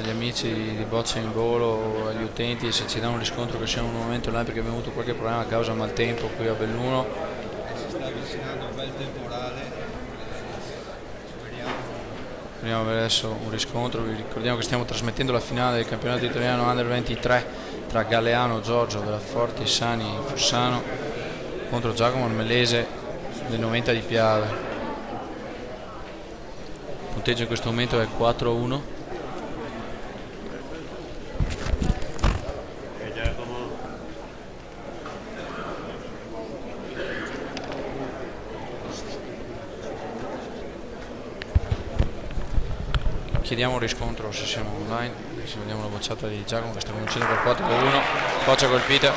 agli amici di Boccia in Volo, agli utenti, se ci danno un riscontro che sia un momento là, perché abbiamo avuto qualche problema a causa maltempo qui a Belluno. Si sta avvicinando un bel temporale. Speriamo di avere adesso un riscontro. Vi ricordiamo che stiamo trasmettendo la finale del campionato italiano Under 23 tra Galeano Giorgio della Forti Sani Fossano contro Giacomo Armellese del 90 di Piave. Il punteggio in questo momento è 4-1. Chiediamo un riscontro se siamo online. Adesso vediamo la bocciata di Giacomo che sta conducendo per 4-1. Boccia colpita.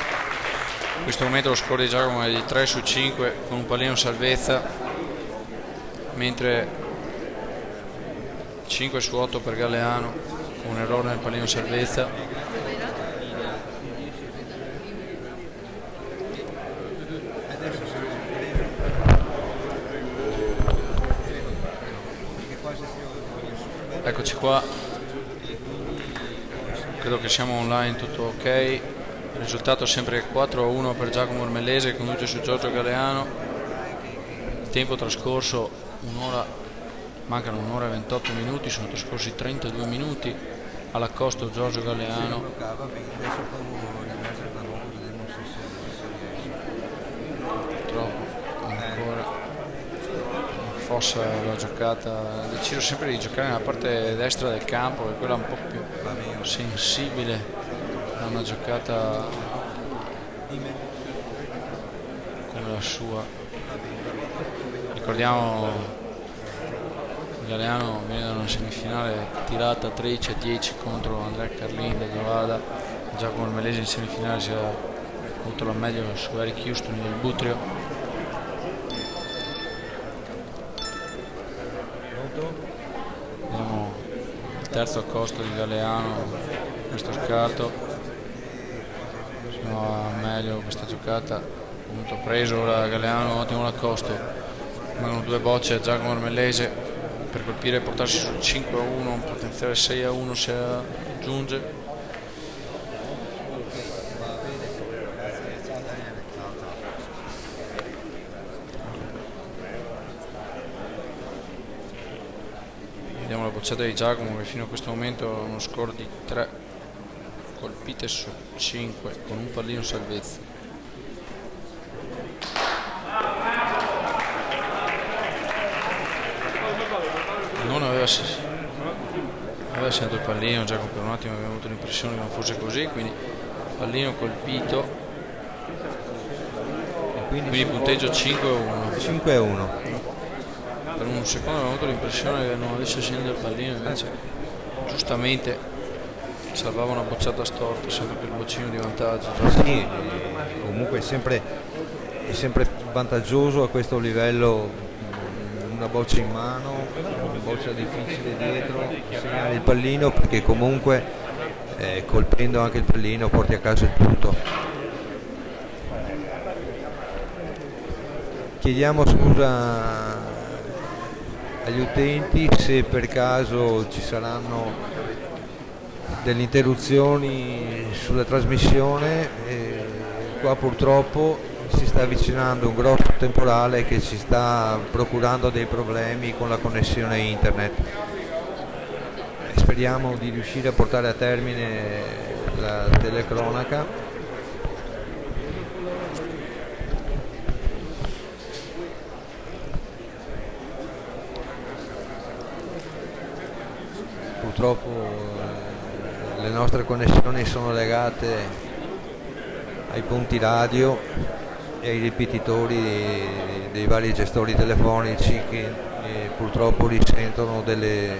In questo momento lo score di Giacomo è di 3 su 5 con un pallino salvezza, mentre 5 su 8 per Galeano con un errore nel pallino salvezza. Eccoci qua, credo che siamo online, tutto ok. Il risultato è sempre 4-1 per Giacomo Armellese che conduce su Giorgio Galeano. Il tempo trascorso mancano un'ora e 28 minuti, sono trascorsi 32 minuti. All'accosto Giorgio Galeano. Purtroppo ancora Fossa la giocata, ha deciso sempre di giocare nella parte destra del campo, che è quella un po' più sensibile a una giocata come la sua. Ricordiamo Galeano viene da una semifinale tirata 13-10 contro Andrea Carlin da Giovada. Giacomo Armellese in semifinale si è avuto la meglio su Eric Houston del Butrio. Vediamo il terzo accosto di Galeano, questo scarto, no, meglio questa giocata, punto preso ora Galeano, ottimo l'accosto. Mancano due bocce a Giacomo Armellese per colpire e portarsi sul 5-1, un potenziale 6-1 se aggiunge. Vediamo la bocciata di Giacomo che fino a questo momento ha uno score di 3 colpite su 5 con un pallino salvezza. Non aveva segnato il pallino, Giacomo per un attimo abbiamo avuto l'impressione che non fosse così, quindi pallino colpito, quindi punteggio 5-1. 5-1. Per un secondo avevo avuto l'impressione che non avesse segnato il pallino, invece giustamente salvava una bocciata storta, sempre per il boccino di vantaggio. Sì, comunque è sempre vantaggioso a questo livello, una boccia in mano, una boccia difficile dietro, segnare il pallino, perché comunque colpendo anche il pallino porti a casa il punto. Chiediamo scusa agli utenti se per caso ci saranno delle interruzioni sulla trasmissione. Qua purtroppo si sta avvicinando un grosso temporale che ci sta procurando dei problemi con la connessione internet. Speriamo di riuscire a portare a termine la telecronaca. Purtroppo le nostre connessioni sono legate ai punti radio e ai ripetitori dei vari gestori telefonici che purtroppo risentono del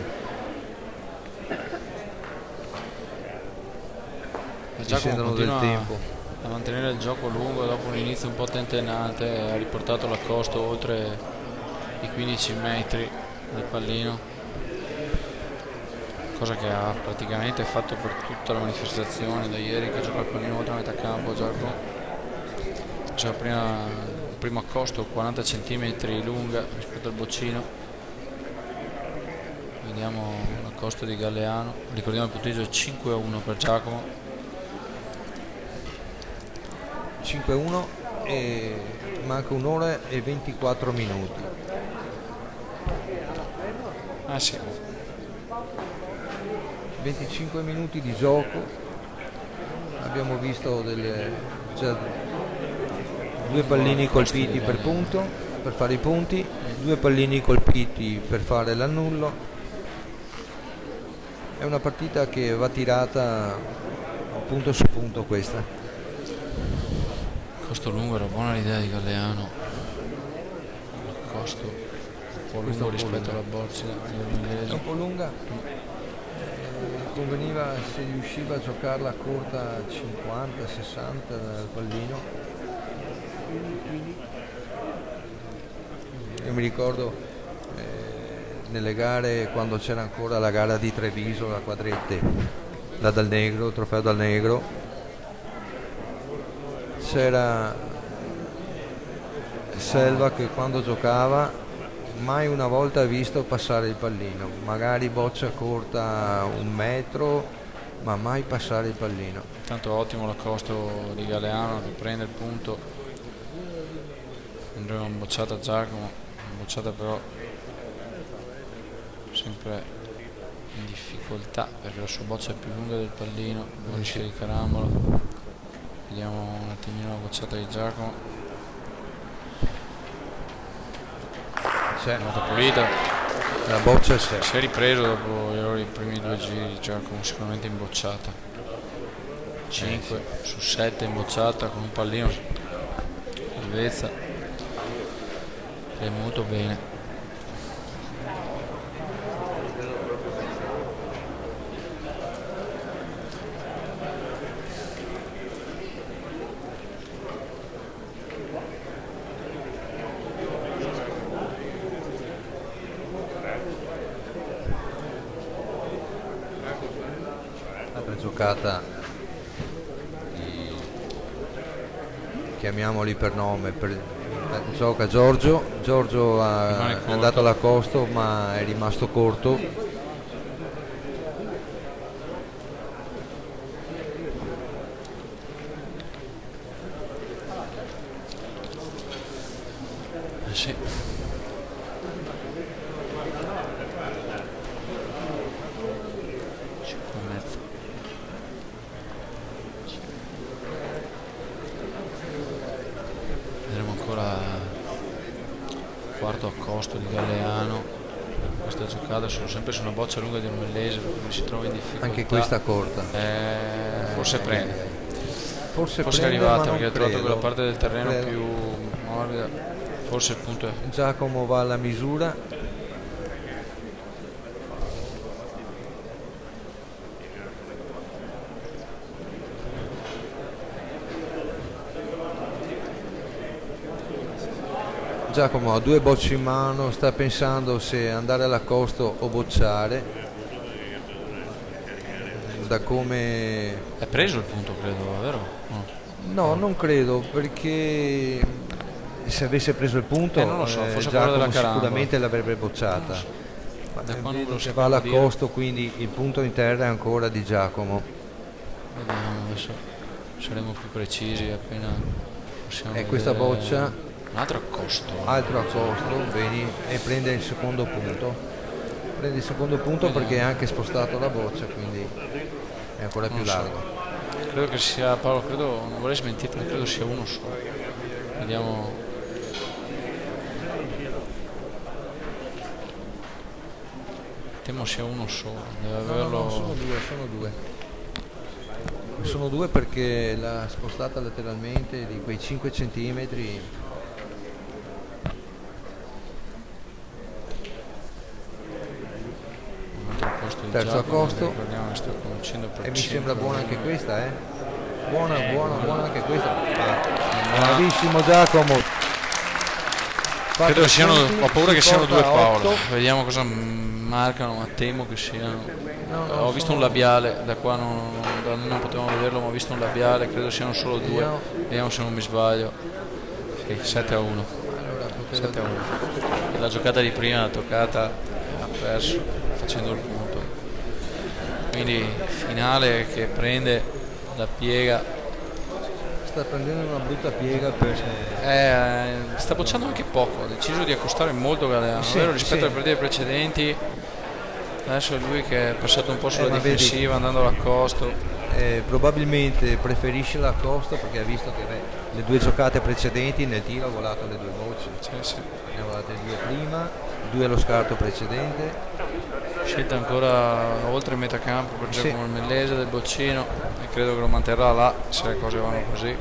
tempo. A mantenere il gioco lungo dopo un inizio un po' tentennante, ha riportato l'accosto oltre i 15 metri del pallino, cosa che ha praticamente fatto per tutta la manifestazione da ieri, che gioca il pallino oltre a metà campo. Giacomo, cioè il primo accosto 40 cm lunga rispetto al boccino, Vediamo la costa di Galeano. Ricordiamo il punteggio è 5-1 per Giacomo. 5-1 e manca un'ora e 24 minuti. Ah sì. 25 minuti di gioco. Abbiamo visto già 2 pallini colpiti per punto, per fare i punti, 2 pallini colpiti per fare l'annullo. È una partita che va tirata punto su punto questa. Costo lungo, era buona l'idea di Galeano. Il costo un po' lungo rispetto alla boccia è un po' lunga. Conveniva se riusciva a giocarla corta 50-60 dal pallino. Io mi ricordo nelle gare, quando c'era ancora la gara di Treviso, la quadrette, la Dal Negro, il trofeo Dal Negro, c'era Selva che quando giocava mai una volta ha visto passare il pallino, magari boccia corta 1 metro, ma mai passare il pallino. Intanto ottimo l'accosto di Galeano che prende il punto. Andremo una bocciata a Giacomo, una bocciata però sempre in difficoltà perché la sua boccia è più lunga del pallino, non riesce di carambola. Vediamo un attimino la bocciata di Giacomo. C'è Nota pulita, la boccia, c'è. si è ripreso dopo gli errori dei primi 2 giri. Giacomo sicuramente in bocciata, 5 su 7 in bocciata con un pallino salvezza, è molto bene. Giocata chiamiamoli per nome, gioca Giorgio è andato all'accosto ma è rimasto corto. Sì. Quarto accosto di Galeano. Questa giocata sono sempre su una boccia lunga di Ormellese, per cui si trova in difficoltà. Anche questa corta. Forse prende. Forse è arrivata perché ha trovato quella parte del terreno più morbida. Forse il punto è. Giacomo va alla misura. Giacomo ha 2 bocce in mano, sta pensando se andare all'accosto o bocciare. Da come è preso il punto, credo, vero? No, non credo, perché se avesse preso il punto non lo so, forse Giacomo sicuramente l'avrebbe bocciata. Da quando va all'accosto, quindi il punto in terra è ancora di Giacomo. Vediamo, adesso saremo più precisi appena possiamo questa boccia. Un altro accosto. Bene, e prende il secondo punto. Prende il secondo punto perché ha anche spostato la boccia, quindi è ancora più largo. Credo che sia, Paolo, non vorrei smentirti, ma credo sia uno solo. Vediamo. Temo sia uno solo. Deve averlo. No, sono due. Sono due perché l'ha spostata lateralmente di quei 5 centimetri. Terzo accosto e mi sembra buona anche questa, buona anche questa. Bravissimo Giacomo. Credo siano, ho paura che siano 2 Paolo. Vediamo cosa marcano, ma temo che siano. Ho visto un labiale, da qua non potevamo vederlo, ma ho visto un labiale, credo siano solo 2. Vediamo se non mi sbaglio. Sì, 7-1. 7-1. La giocata di prima, la toccata, ha perso. facendo il punto. Quindi finale che prende la piega, sta prendendo una brutta piega per... sta bocciando anche poco, ha deciso di accostare molto Galeano, Sì, vero, rispetto sì. alle partite precedenti. Adesso è lui che è passato un po' sulla ma difensiva, andando all'accosto. Probabilmente preferisce la Costa perché ha visto che le due giocate precedenti nel tiro ha volato le due voci, Sì. ne ha volate due prima, due allo scarto precedente. Scelta ancora oltre metà campo per Sì. Giacomo Armellese del boccino, e credo che lo manterrà là se le cose vanno così.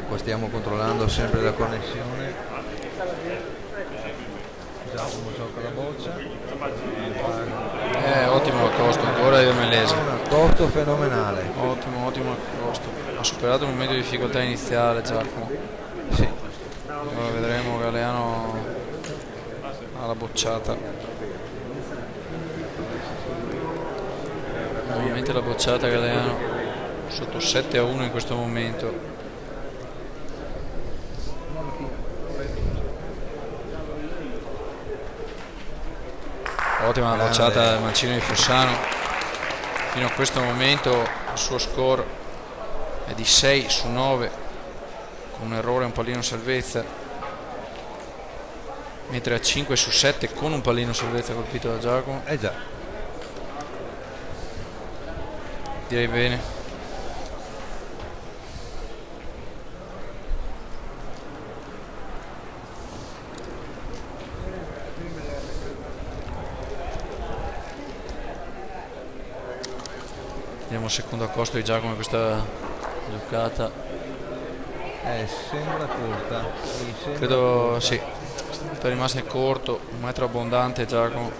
Qua stiamo controllando sempre la connessione. Giacomo gioca la boccia, Ottimo accosto ancora di Armellese. un accosto fenomenale. Ottimo accosto. Ha superato un momento di difficoltà iniziale Giacomo. Sì. Ora vedremo Galeano alla bocciata. Nuovamente la bocciata Galeano sotto 7-1 in questo momento. Ottima la bocciata del mancino di Fossano. Fino a questo momento il suo score è di 6/9 con un errore e un pallino salvezza, mentre a 5/7 con un pallino salvezza colpito da Giacomo. Già. Direi bene. Vediamo il secondo accosto di Giacomo in questa giocata. Sembra corta. Credo sì, è rimasto corto, un metro abbondante Giacomo,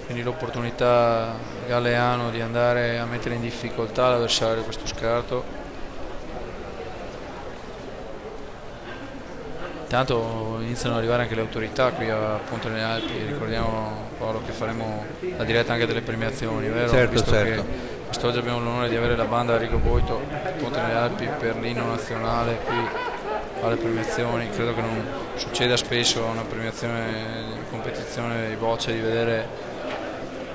quindi l'opportunità Galeano di andare a mettere in difficoltà l'avversario questo scarto. Intanto iniziano ad arrivare anche le autorità qui a Ponte nelle Alpi. Ricordiamo Paolo che faremo la diretta anche delle premiazioni, vero? Certo, Visto certo. che quest'oggi abbiamo l'onore di avere la banda Rigo Boito a Ponte nelle Alpi per l'inno nazionale qui alle premiazioni. Credo che non succeda spesso a una premiazione di competizione di bocce di vedere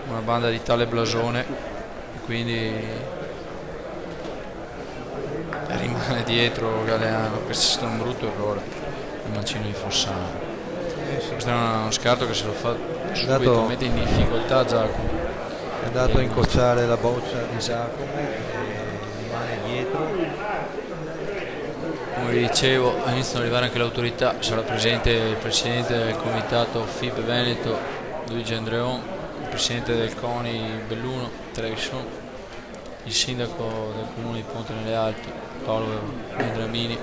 una banda di tale blasone, quindi rimane dietro Galeano. Questo è stato un brutto errore il mancino di Fossano. Questo è uno scarto che se lo fa subito, mette in difficoltà Giacomo. È andato a incrociare la boccia di Giacomo e rimane dietro. Come vi dicevo, iniziano ad arrivare anche le autorità. Sarà presente il presidente del comitato FIB Veneto Luigi Andreon, il presidente del CONI Belluno Treviso, il sindaco del comune di Ponte nelle Alpi Paolo Vendramini,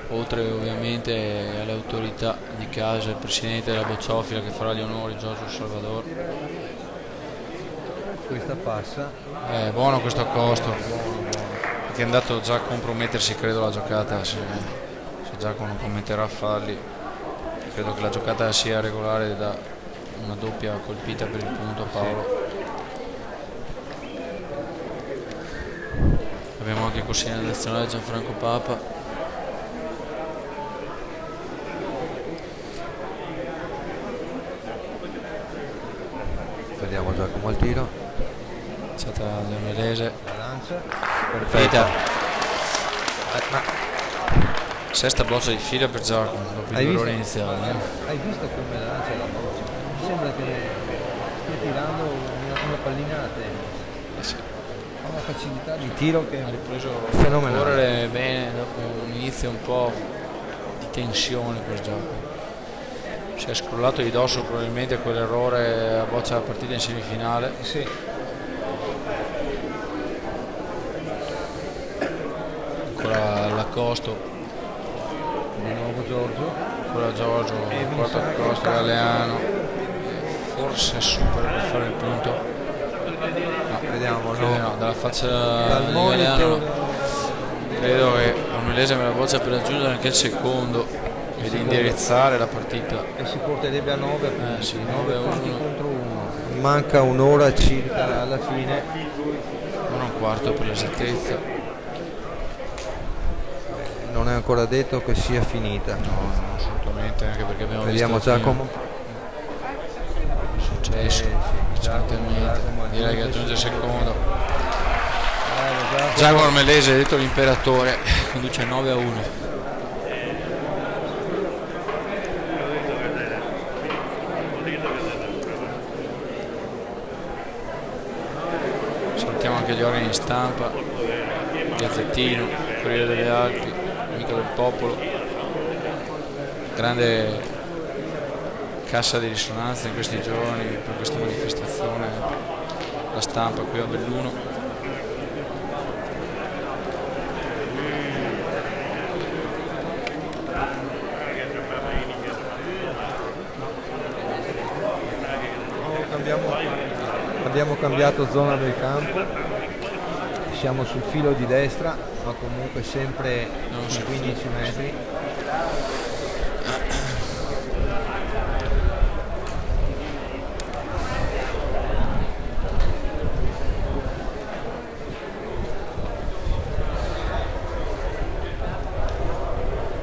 oltre ovviamente alle autorità di casa, il presidente della bocciofila che farà gli onori Giorgio Salvador. Questa passa. Buono questo accosto, perché è andato già a compromettersi credo la giocata. Se Giacomo non commetterà a falli, credo che la giocata sia regolare da una doppia colpita per il punto a Paolo. Abbiamo anche il consigliere nazionale Gianfranco Papa. Vediamo Giacomo al tiro. C'è Leonelese. Lancia. Perfetta. Sesta boccia di fila per Giacomo dopo il errore iniziale. Hai visto come lancia la boccia? Sembra che stia tirando una pallina a tennis. Sì. Ha una facilità di tiro che Ha ripreso fenomenale. a correre bene dopo un inizio un po' di tensione per Giacomo. Si è scrollato di dosso probabilmente a quell'errore a boccia la partita in semifinale. Sì. Ancora l'accosto. Di nuovo Giorgio. Ancora Giorgio, quarto accosto Galeano. Forse supera per fare il punto. No, Vediamo, no, dalla faccia Dal di Galeano no. monitor. Credo che Armellese me la boccia per raggiungere anche il secondo ed indirizzare la partita. E si porterebbe a 9 punti. Sì, 9 punti 9-1. contro 1. Manca un'ora circa alla fine. 1 un quarto per l'esattezza. non è ancora detto che sia finita. No, assolutamente, anche perché abbiamo Vediamo visto Giacomo. Successo recentemente. Direi che aggiunge secondo. Giacomo Ormelese, detto l'imperatore, conduce 9-1. Sentiamo anche gli organi di stampa, Gazzettino, Corriere delle Alpi, Amico del Popolo, grande cassa di risonanza in questi giorni per questa manifestazione, la stampa qui a Belluno. Abbiamo cambiato zona del campo, siamo sul filo di destra, ma comunque sempre su 15 metri.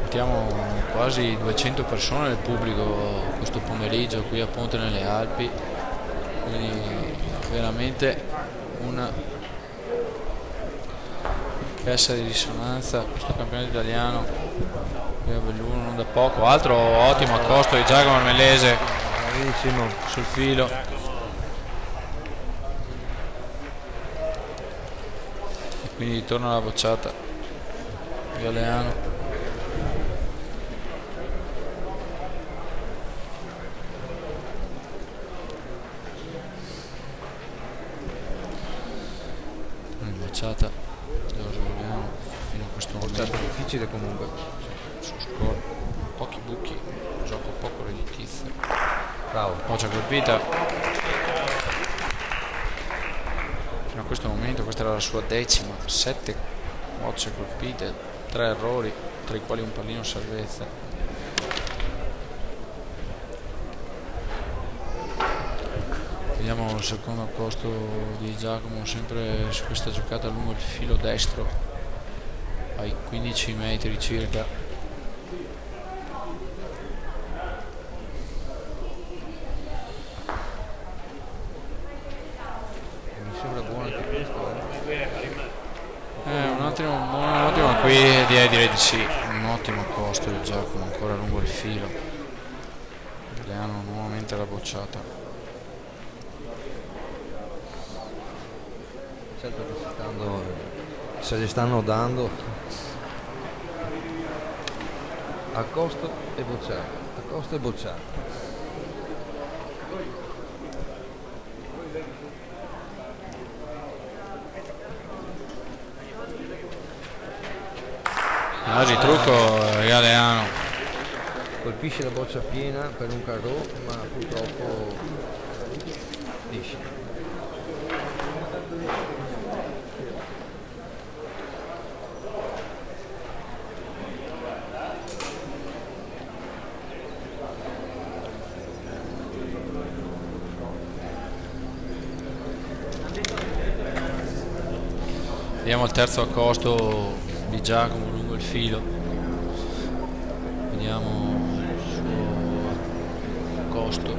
Mettiamo quasi 200 persone nel pubblico questo pomeriggio qui a Ponte nelle Alpi, quindi veramente una cassa di risonanza questo campionato italiano qui a Belluno, non da poco. Altro ottimo accosto di Giacomo Ormelese, bravissimo, sul filo. E quindi torna alla bocciata Galeano. Bocciata Giorgio Galeano fino a questo momento. Difficile comunque. Su score pochi buchi, gioco poco redditizio. Bravo. Boccia colpita. Fino a questo momento questa era la sua 10ª, 7 bocce colpite, 3 errori, tra i quali un pallino salvezza. Vediamo il secondo posto di Giacomo, sempre su questa giocata lungo il filo destro, ai 15 metri circa. Mi sembra buono anche questo. Un ottimo qui, direi di sì, un ottimo posto di Giacomo, ancora lungo il filo. Galeano nuovamente la bocciata. Certo che se li stanno dando a costo e bocciato, Oggi trucco Galeano. Colpisce la boccia piena per un carro, ma purtroppo liscia. Vediamo il terzo accosto di Giacomo lungo il filo. Vediamo il suo accosto,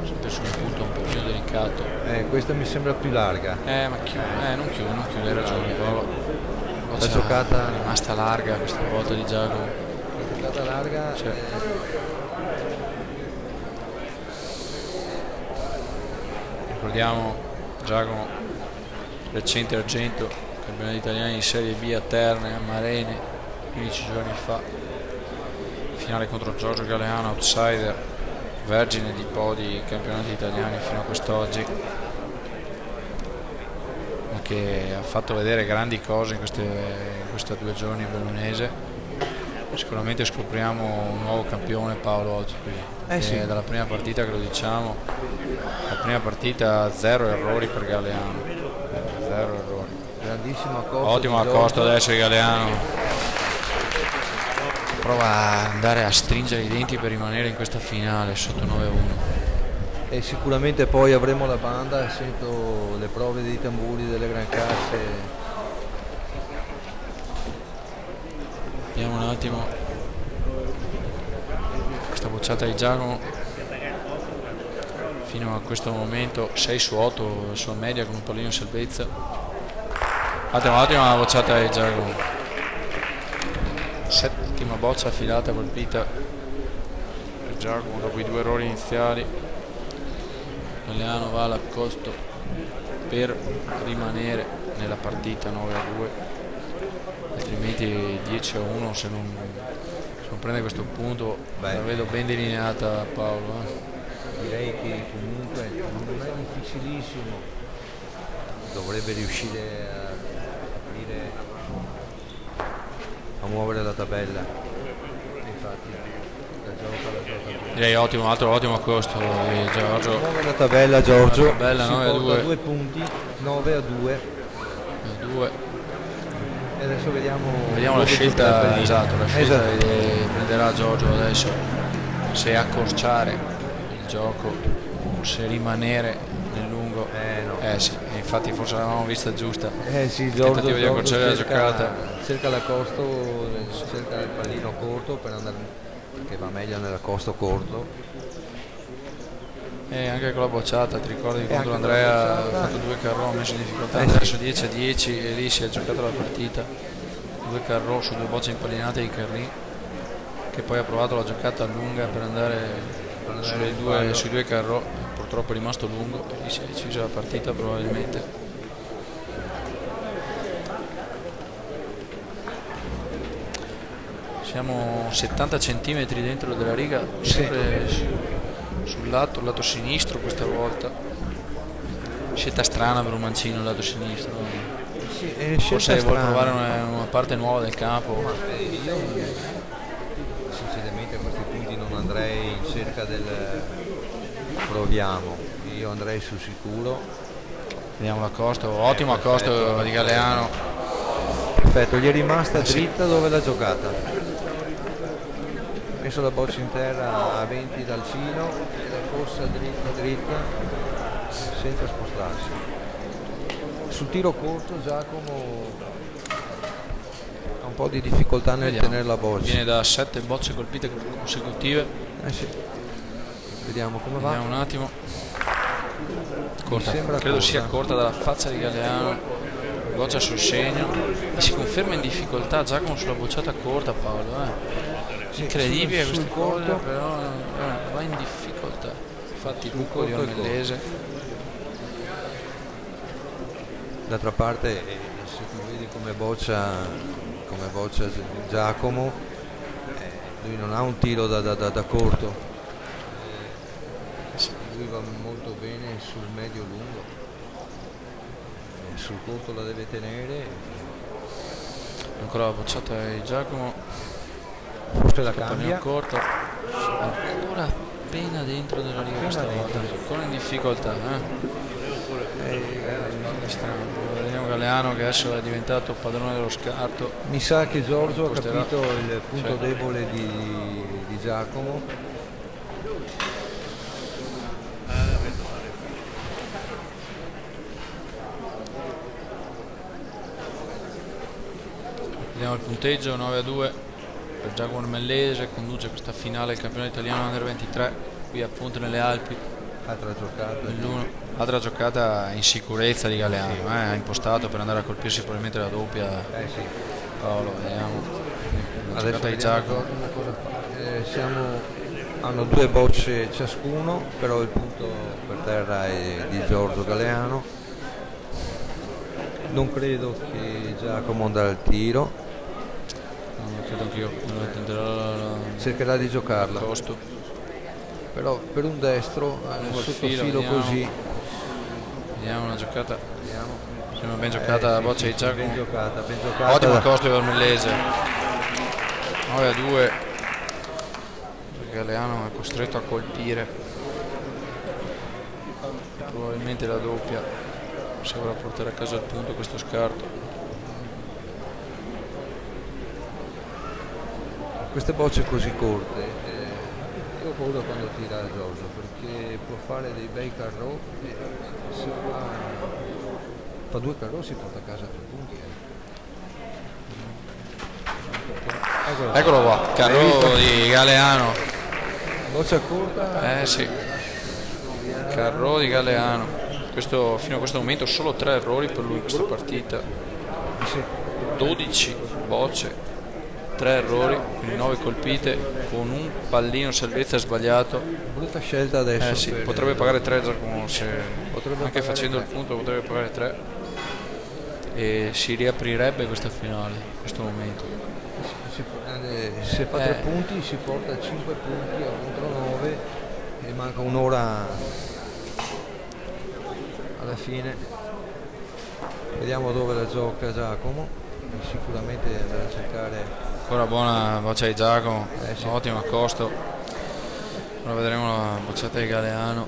sempre su un punto un pochino delicato. Questa mi sembra più larga. Ma non chiude, hai ragione. La giocata è rimasta larga questa volta di Giacomo. La giocata larga. Cioè. Ricordiamo Giacomo, recente argento, campionati italiani di Serie B a Terne, a Marene, 15 giorni fa, finale contro Giorgio Galeano, outsider, vergine di podi campionati italiani fino a quest'oggi, ma che ha fatto vedere grandi cose in questi 2 giorni in bellunese. Sicuramente scopriamo un nuovo campione, Paolo, oggi qui. Sì. Dalla prima partita che lo diciamo, la prima partita 0 errori per Galeano, 0 errori. Grandissimo accosto. Ottimo accosto adesso di Galeano. Prova a andare a stringere i denti per rimanere in questa finale sotto 9-1. E sicuramente poi avremo la banda, sento le prove dei tamburi, delle gran casse. Vediamo un attimo questa bocciata di Giacomo. Fino a questo momento 6 su 8 la sua media con un pallino in salvezza. Ottima bocciata di Giacomo. Settima boccia affilata colpita per Giacomo dopo i 2 errori iniziali. Galeano va all'accosto per rimanere nella partita 9-2, altrimenti 10-1 se non prende questo punto. La vedo ben delineata, Paolo. Direi che comunque non è difficilissimo, dovrebbe riuscire a muovere la tabella, infatti la gioca. Direi ottimo accosto di Giorgio. Muove la tabella Giorgio, la tabella, si 9-2. 2 punti, 9-2. E adesso vediamo la scelta, esatto, la scelta che prenderà Giorgio adesso, se accorciare il gioco o se rimanere nel lungo. No. Sì, infatti forse l'avevamo vista giusta. Sì, Giorgio, tentativo di accorciare la giocata. Cerca l'accosto, cerca il pallino corto per andare, che va meglio nell'accosto corto. E anche con la bocciata, ti ricordi contro Andrea ha fatto 2 carrò, ha messo in difficoltà, adesso 10-10 e lì si è giocata la partita. 2 carrò su 2 bocce impallinate di Carri, che poi ha provato la giocata lunga per andare sui 2 carrò, purtroppo è rimasto lungo e lì si è decisa la partita probabilmente. Siamo 70 cm dentro della riga, sempre sul lato sinistro questa volta. Scelta strana per un mancino il lato sinistro. Forse vuole provare una parte nuova del campo. Io sinceramente a questi punti non andrei in cerca del proviamo, io andrei sul sicuro. Vediamo l'accosto, ottimo accosto di Galeano. Perfetto, gli è rimasta dritta dove l'ha giocata. Messo la boccia in terra a 20 dal filo e la corsa dritta senza spostarsi. Sul tiro corto Giacomo ha un po' di difficoltà nel tenere la boccia. Viene da 7 bocce colpite consecutive. Sì. Vediamo come va. Vediamo un attimo. Corta. Credo corta. sia corta dalla faccia di Galeano. Boccia sul segno e si conferma in difficoltà Giacomo sulla bocciata corta, Paolo. Incredibile questa cosa, però va in difficoltà. Infatti il buco di Ormellese. D'altra parte se tu vedi come boccia Giacomo, lui non ha un tiro da corto, lui va molto bene sul medio lungo, sul corto la deve tenere. Ancora la bocciata di Giacomo. Forse la cambia. Corto. Ancora appena dentro della riga questa volta, ancora in difficoltà. Vediamo Galeano che adesso è diventato padrone dello scarto. Mi sa che Giorgio ha capito il punto debole di Giacomo. Vediamo il punteggio 9-2 per Giacomo Ormellese, conduce questa finale del campionato italiano Under 23 qui appunto nelle Alpi. Altra giocata in sicurezza di Galeano, ha impostato per andare a colpirsi probabilmente la doppia. Sì. Paolo, vediamo la adesso giocata di Giacomo. Hanno 2 bocce ciascuno, però il punto per terra è di Giorgio Galeano. Non credo che Giacomo andrà al tiro. Credo anch'io, cercherà di giocarla, però per un destro sottofilo così. Vediamo una giocata, sembra ben giocata la boccia di Giacomo, ben giocata. Ottimo accosto di Ormellese. 9-2, Galeano è costretto a colpire probabilmente la doppia se vorrà portare a casa il punto questo scarto. Queste bocce così corte, io ho paura quando tira Giorgio, perché può fare dei bei carrò e se fa 2 carrò si porta a casa 3 punti. Eccolo qua, carro di Galeano. Boccia corta. Sì, carro di Galeano. Fino a questo momento solo 3 errori per lui in questa partita. Sì. 12 bocce, 3 errori, quindi 9 colpite con un pallino salvezza sbagliato. Brutta scelta adesso. Sì, potrebbe pagare 3 Giacomo, anche facendo 3. il punto potrebbe pagare 3 e si riaprirebbe questa finale in questo momento. Se fa 3 punti si porta a 5 punti a contro 9 e manca un'ora alla fine. Vediamo dove la gioca Giacomo, sicuramente andrà a cercare. Ancora buona boccia di Giacomo, Sì. ottimo accosto. Ora vedremo la bocciata di Galeano,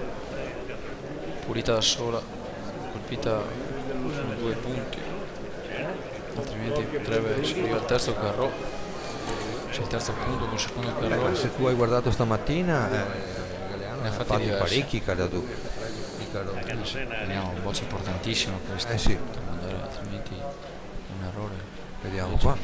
pulita da sola, colpita su 2 punti, altrimenti potrebbe seguire al terzo carro. C'è il terzo punto con il secondo carro. Se tu hai guardato stamattina Galeano ne ha fatto diversi. parecchi carri. Vediamo, boccia importantissima questa. Sì. Altrimenti un errore. Vediamo qua.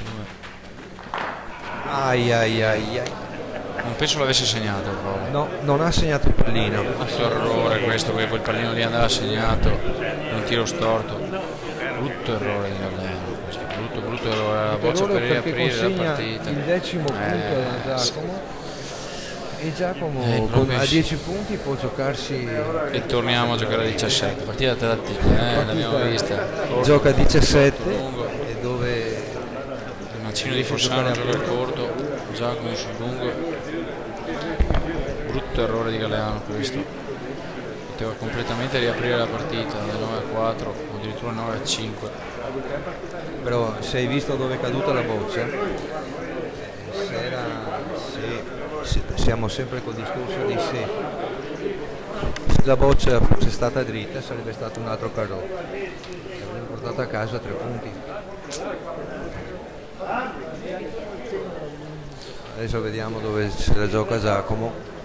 Ai. Non penso l'avesse segnato proprio. No, non ha segnato il pallino. Che errore questo, perché quel pallino lì andava segnato, un tiro storto. Brutto errore di Galeano, questo brutto errore, la boccia per riaprire la partita. Il 10° punto da Giacomo. E Giacomo a 10 punti può giocarsi. E torniamo a giocare a 17. Partita tattica, l'abbiamo vista. Gioca a 17 e dove il mancino di Fossano gioca al corto, Giacomo sul lungo. Brutto errore di Galeano questo. Poteva completamente riaprire la partita da 9 a 4 o addirittura 9 a 5. Però se hai visto dove è caduta la boccia, siamo sempre col discorso di se la boccia fosse stata dritta sarebbe stato un altro carro, avrebbe portato a casa 3 punti. Adesso vediamo dove se la gioca Giacomo.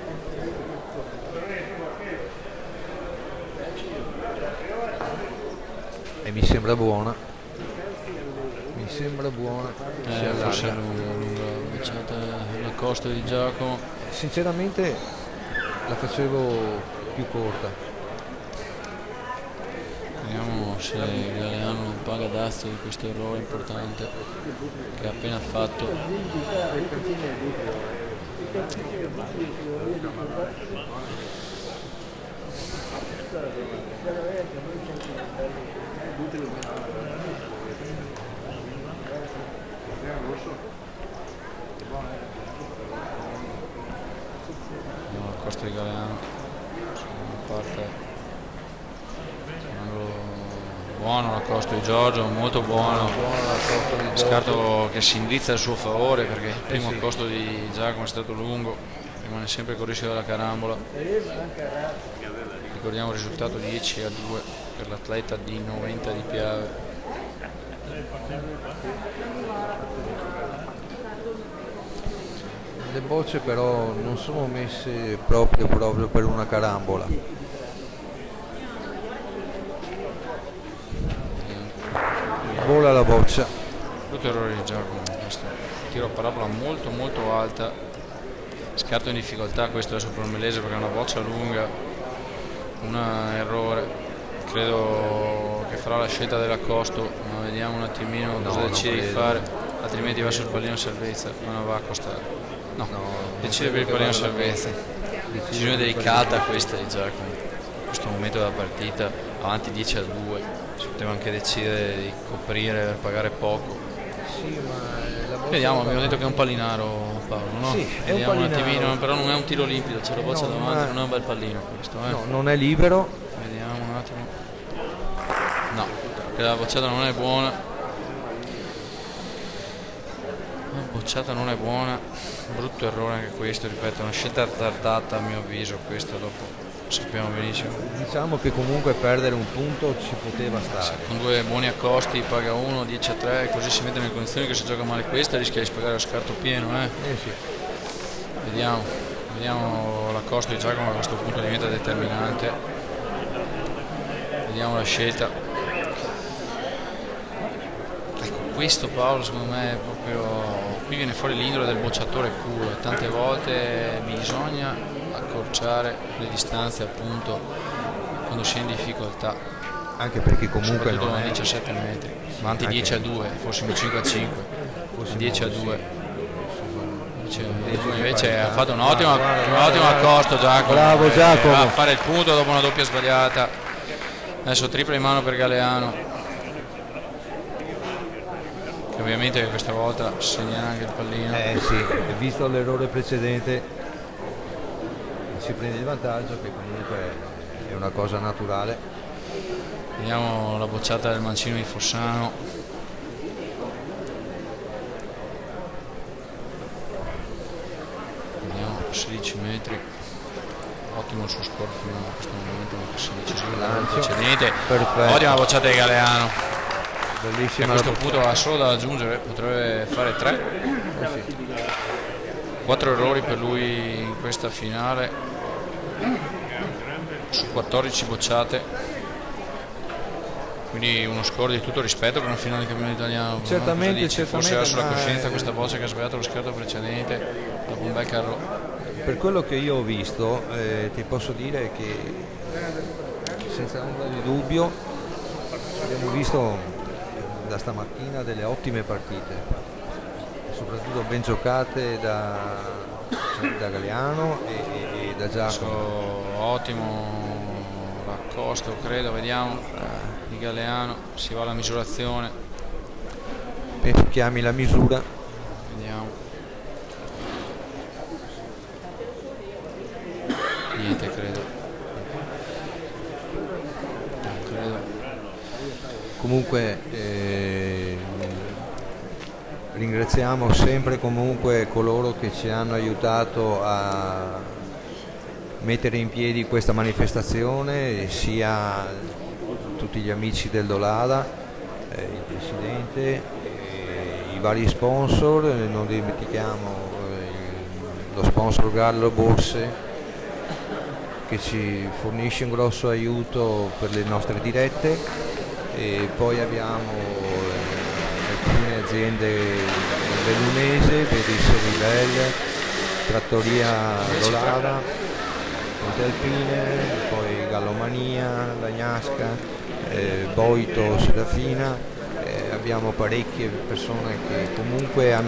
E mi sembra buona. Forse è lunga bocciata la costa di Giacomo. Sinceramente la facevo più corta. Vediamo se Galeano non paga dazio di questo errore importante che ha appena fatto. La costa di Galeano parte buono, la costa di Giorgio, molto buono. Scarto che si indirizza a suo favore perché il primo accosto di Giacomo è stato lungo, rimane sempre con il rischio della carambola. Ricordiamo il risultato 10 a 2 per l'atleta di 90 di Piave. Le bocce però non sono messe proprio per una carambola. Vola la boccia. Brutto errore di Giacomo questo. Tiro a parabola molto alta. Scarto in difficoltà questo adesso per il Melese perché è una boccia lunga. Un errore. Credo che farà la scelta dell'accosto, ma vediamo un attimino cosa decide di fare, altrimenti va sul pallino salvezza, ma non va a accostare. No, decide per il pallino salvezza. Decisione delicata questa di Giacomo. In questo momento della partita, avanti 10 a 2, si poteva anche decidere di coprire per pagare poco. Sì, ma la vediamo, abbiamo detto che è un pallinaro, Paolo, no? Sì, è vediamo un attimino, però non è un tiro limpido, c'è la boccia davanti, non è un bel pallino questo. No, non è libero. Vediamo un attimo. No, perché la bocciata non è buona. La bocciata non è buona. Brutto errore anche questo, ripeto, una scelta azzardata a mio avviso, questo dopo sappiamo benissimo. Diciamo che comunque perdere un punto ci poteva stare. Con 2 buoni accosti paga 1, 10 a 3, così si mette nelle condizioni che se gioca male questa rischia di spagare lo scarto pieno. Sì. Vediamo l'accosto di Giacomo, a questo punto diventa determinante. Vediamo la scelta. Ecco, questo Paolo secondo me è proprio qui viene fuori l'indole del bocciatore puro e tante volte bisogna accorciare le distanze appunto quando si è in difficoltà, anche perché comunque soprattutto non a è 17 metri, avanti anche 10-2, fossimo 5-5, fossimo 10-2. sì, Invece ha fatto un ottimo accosto Giacomo. Bravo Giacomo. Va a fare il punto dopo una doppia sbagliata. Adesso tripla in mano per Galeano, che ovviamente questa volta segnerà anche il pallino. Sì, visto l'errore precedente si prende il vantaggio, che comunque è una cosa naturale. Vediamo la bocciata del mancino di Fossano. Vediamo 16 metri, ottimo il suo score fino a questo momento, 16 sul precedente. Perfetto. Ottima bocciata di Galeano, che a Bellissima questo punto ha solo da aggiungere, potrebbe fare 3. sì. 4 errori per lui in questa finale su 14 bocciate, quindi uno score di tutto rispetto per una finale di campionato italiano. Certamente, forse ha sulla ma coscienza questa volta che ha sbagliato lo scherzo precedente dopo un bel carro. Per quello che io ho visto, ti posso dire che senza ombra di dubbio abbiamo visto da stamattina delle ottime partite, soprattutto ben giocate da Galeano e da Giacomo. Ottimo l'accosto, credo, vediamo, di Galeano, si va alla misurazione, Penso chiami la misura. vediamo. Niente, credo. Comunque ringraziamo sempre comunque coloro che ci hanno aiutato a mettere in piedi questa manifestazione, sia tutti gli amici del Dolada, il presidente, i vari sponsor, non dimentichiamo lo sponsor Gallo Borse, che ci fornisce un grosso aiuto per le nostre dirette, e poi abbiamo alcune aziende bellunese per il Serivel, Trattoria Dolada, Ponte Alpine, poi Gallomania, La Gnasca, Boito, Sedafina. Abbiamo parecchie persone che comunque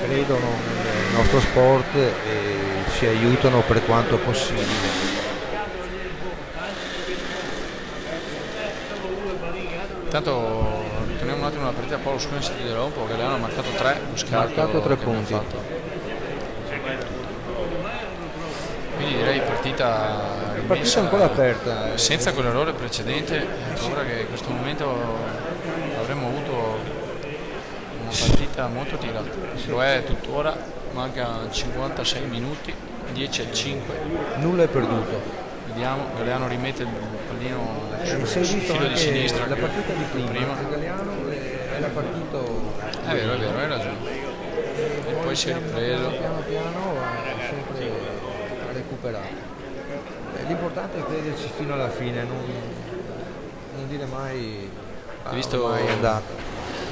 credono nel nostro sport e ci aiutano per quanto possibile. Intanto torniamo un attimo alla partita. Paolo Sconi si dirà un po', Galeano ha marcato 3, Marcato 3 punti. Quindi direi partita ancora aperta, senza quell'errore precedente. Ho paura che in questo momento avremmo avuto una partita molto tirata. Lo è tuttora, manca 56 minuti, 10-5. Nulla è perduto. Vediamo, Galeano rimette il pallino sul filo di sinistra. La partita di prima. Galeano era partito. È vero, hai ragione. E poi si è ripreso. Piano piano ha sempre recuperato. L'importante è crederci fino alla fine, non dire mai visto mai è andata.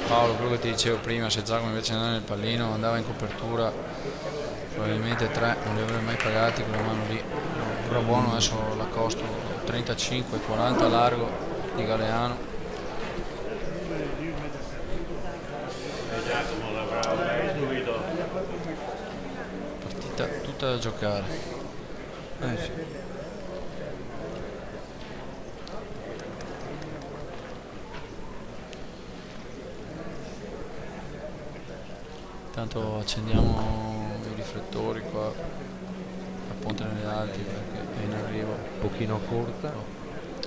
Paolo, quello che ti dicevo prima, se Giacomo invece andava nel pallino, andava in copertura, probabilmente 3 non li avrebbe mai pagati quella mano lì. Però buono adesso l'accosto 35-40 largo di Galeano. Partita tutta da giocare. Sì. Intanto accendiamo i riflettori qua a Ponte nelle Alpi perché è in arrivo. Un pochino corta.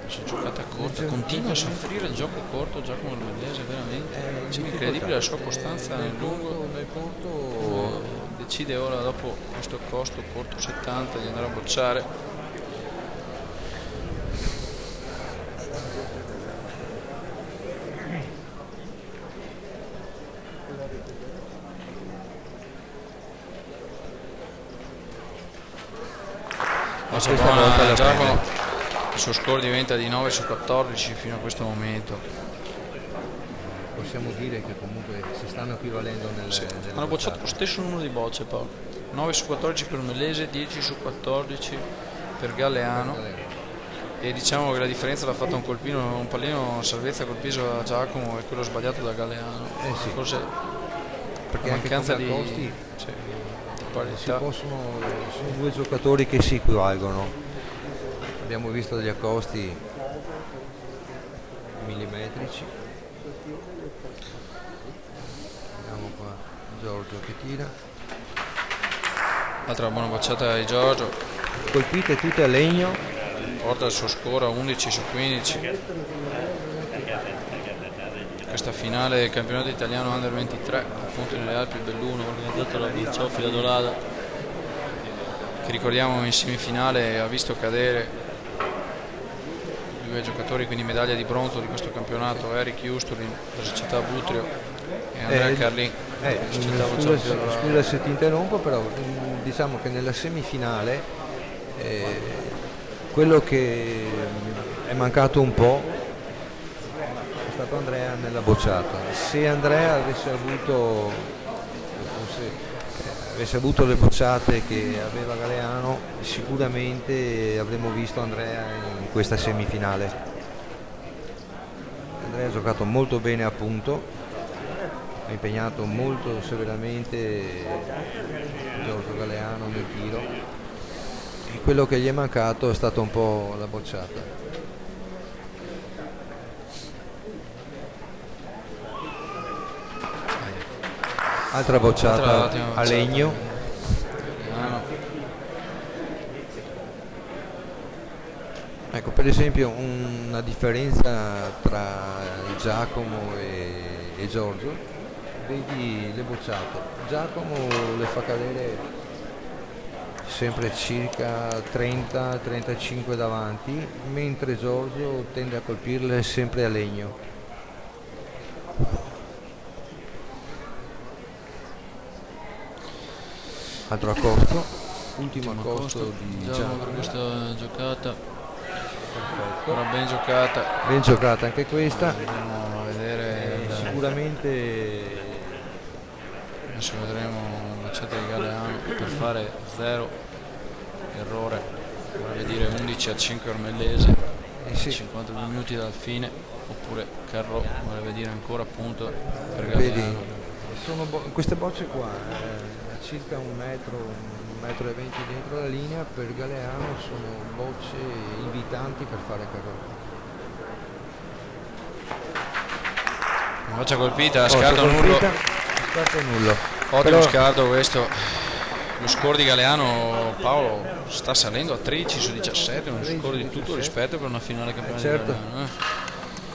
Si è giocata corta, continua a soffrire il gioco corto Giacomo Ormellese, veramente. C'è incredibile la sua costanza nel lungo. Decide ora, dopo questo costo corto 70, di andare a bocciare. Buona Giacomo, il suo score diventa di 9 su 14 fino a questo momento. possiamo dire che comunque si stanno equivalendo nelle hanno bocciato bocciate. lo stesso numero di bocce, Paolo. 9 su 14 per Mellese, 10 su 14 per Galeano. E diciamo che la differenza l'ha fatta un pallino salvezza colpito da Giacomo e quello sbagliato da Galeano. Sì. Forse Perché la anche mancanza come di, costi di parità. sono due giocatori che si equivalgono. Abbiamo visto degli accosti millimetrici. Vediamo qua Giorgio che tira. Altra buona bocciata di Giorgio, Colpite tutte a legno. porta il suo score a 11 su 15. Questa finale del campionato italiano Under 23, appunto nelle Alpi Belluno, organizzata da Bizzoffi da Dolada, che ricordiamo in semifinale ha visto cadere due giocatori, quindi medaglia di bronzo di questo campionato, Eric Justurin della società Butrio e Andrea Carlin della società Bizzoffi da Dolada. Scusa se ti interrompo, però diciamo che nella semifinale quello che è mancato un po' è stato Andrea nella bocciata. Se Andrea avesse avuto le bocciate che aveva Galeano, sicuramente avremmo visto Andrea in questa semifinale. Andrea ha giocato molto bene a punto, ha impegnato molto severamente Giorgio Galeano nel tiro, e quello che gli è mancato è stata un po' la bocciata. Altra bocciata a legno. Ecco, per esempio una differenza tra Giacomo e Giorgio, vedi le bocciate. Giacomo le fa cadere sempre circa 30-35 davanti, mentre Giorgio tende a colpirle sempre a legno. Altro accosto, ultimo accosto di Giacomo per questa giocata. Perfetto. Ora ben giocata anche questa. andiamo a vedere Sicuramente adesso vedremo la bocciata di Galeano per fare 0 errore, vorrebbe dire 11 a 5 Ormellese, 52 minuti dal fine, oppure Carro vorrebbe dire ancora appunto per vedi, Galeano. sono queste bocce qua a circa un metro e 20 dentro la linea, per Galeano sono bocce invitanti per fare Carro. Boccia colpita, scarto nullo. Ottimo scarto questo. Lo score di Galeano, Paolo, sta salendo a 13 su 17, uno score di tutto rispetto per una finale campionato certo. italiano.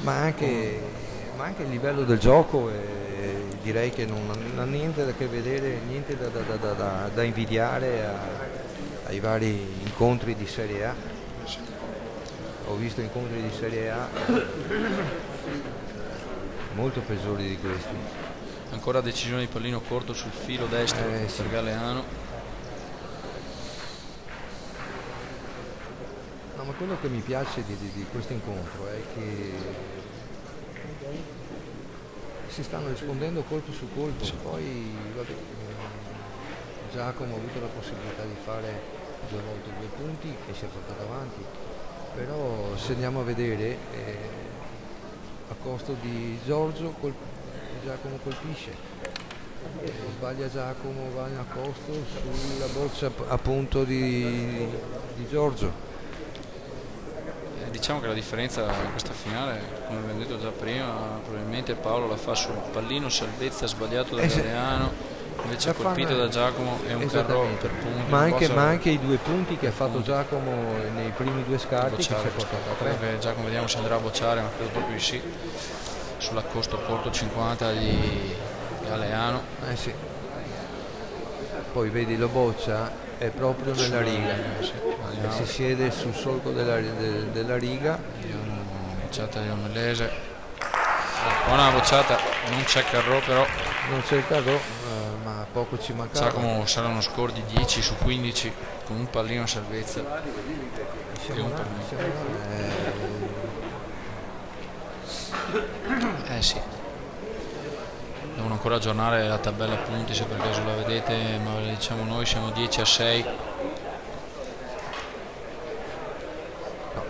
Ma anche il livello del gioco direi che non ha niente da che vedere, niente da invidiare ai vari incontri di Serie A. Ho visto incontri di Serie A molto peggiori di questi. Ancora decisione di pallino corto sul filo destro per Galeano. No, ma quello che mi piace di questo incontro è che si stanno rispondendo colpo su colpo. Poi vabbè, Giacomo ha avuto la possibilità di fare 2 volte 2 punti e si è portato avanti, però se andiamo a vedere a costo di Giorgio Giacomo colpisce, sbaglia Giacomo, va in accosto sulla boccia appunto di Giorgio. Diciamo che la differenza in questa finale, come abbiamo detto già prima, probabilmente Paolo la fa sul pallino salvezza sbagliato da Galeano, invece colpito da Giacomo è un Carro per punti. Ma anche i 2 punti che ha fatto Giacomo nei primi 2 scarti che si è portato a 3. Che Giacomo vediamo se andrà a bocciare, ma credo proprio di sì, sull'accosto corto 50 di Galeano. Sì. Poi vedi lo boccia è proprio nella riga, si siede sul solco della riga. Bocciata di Ormellese, buona bocciata, non c'è Carro però. Non c'è il Carro, ma poco ci mancava. Giacomo sarà uno score di 10 su 15 con un pallino salvezza. Sì. devono ancora aggiornare la tabella punti, se per caso la vedete, ma diciamo noi siamo 10-6. No.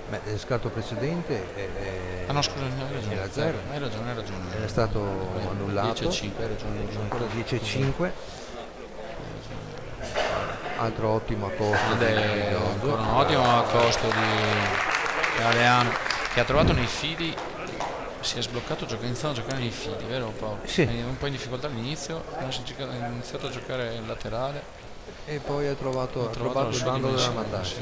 Beh, il scarto precedente Ah no, scusa, hai ragione, era 0. hai ragione. Era stato annullato. 10-5, hai ragione. Ancora 10-5. Altro ottimo accosto Ed è ancora un ottimo accosto di Galeano, che ha trovato nei fili, si è sbloccato, iniziando a giocare nei fili, vero Paolo? Sì. Un po' in difficoltà all'inizio, ha iniziato a giocare in laterale e poi ha trovato il la sua bando della dimensione, Matassa. sì.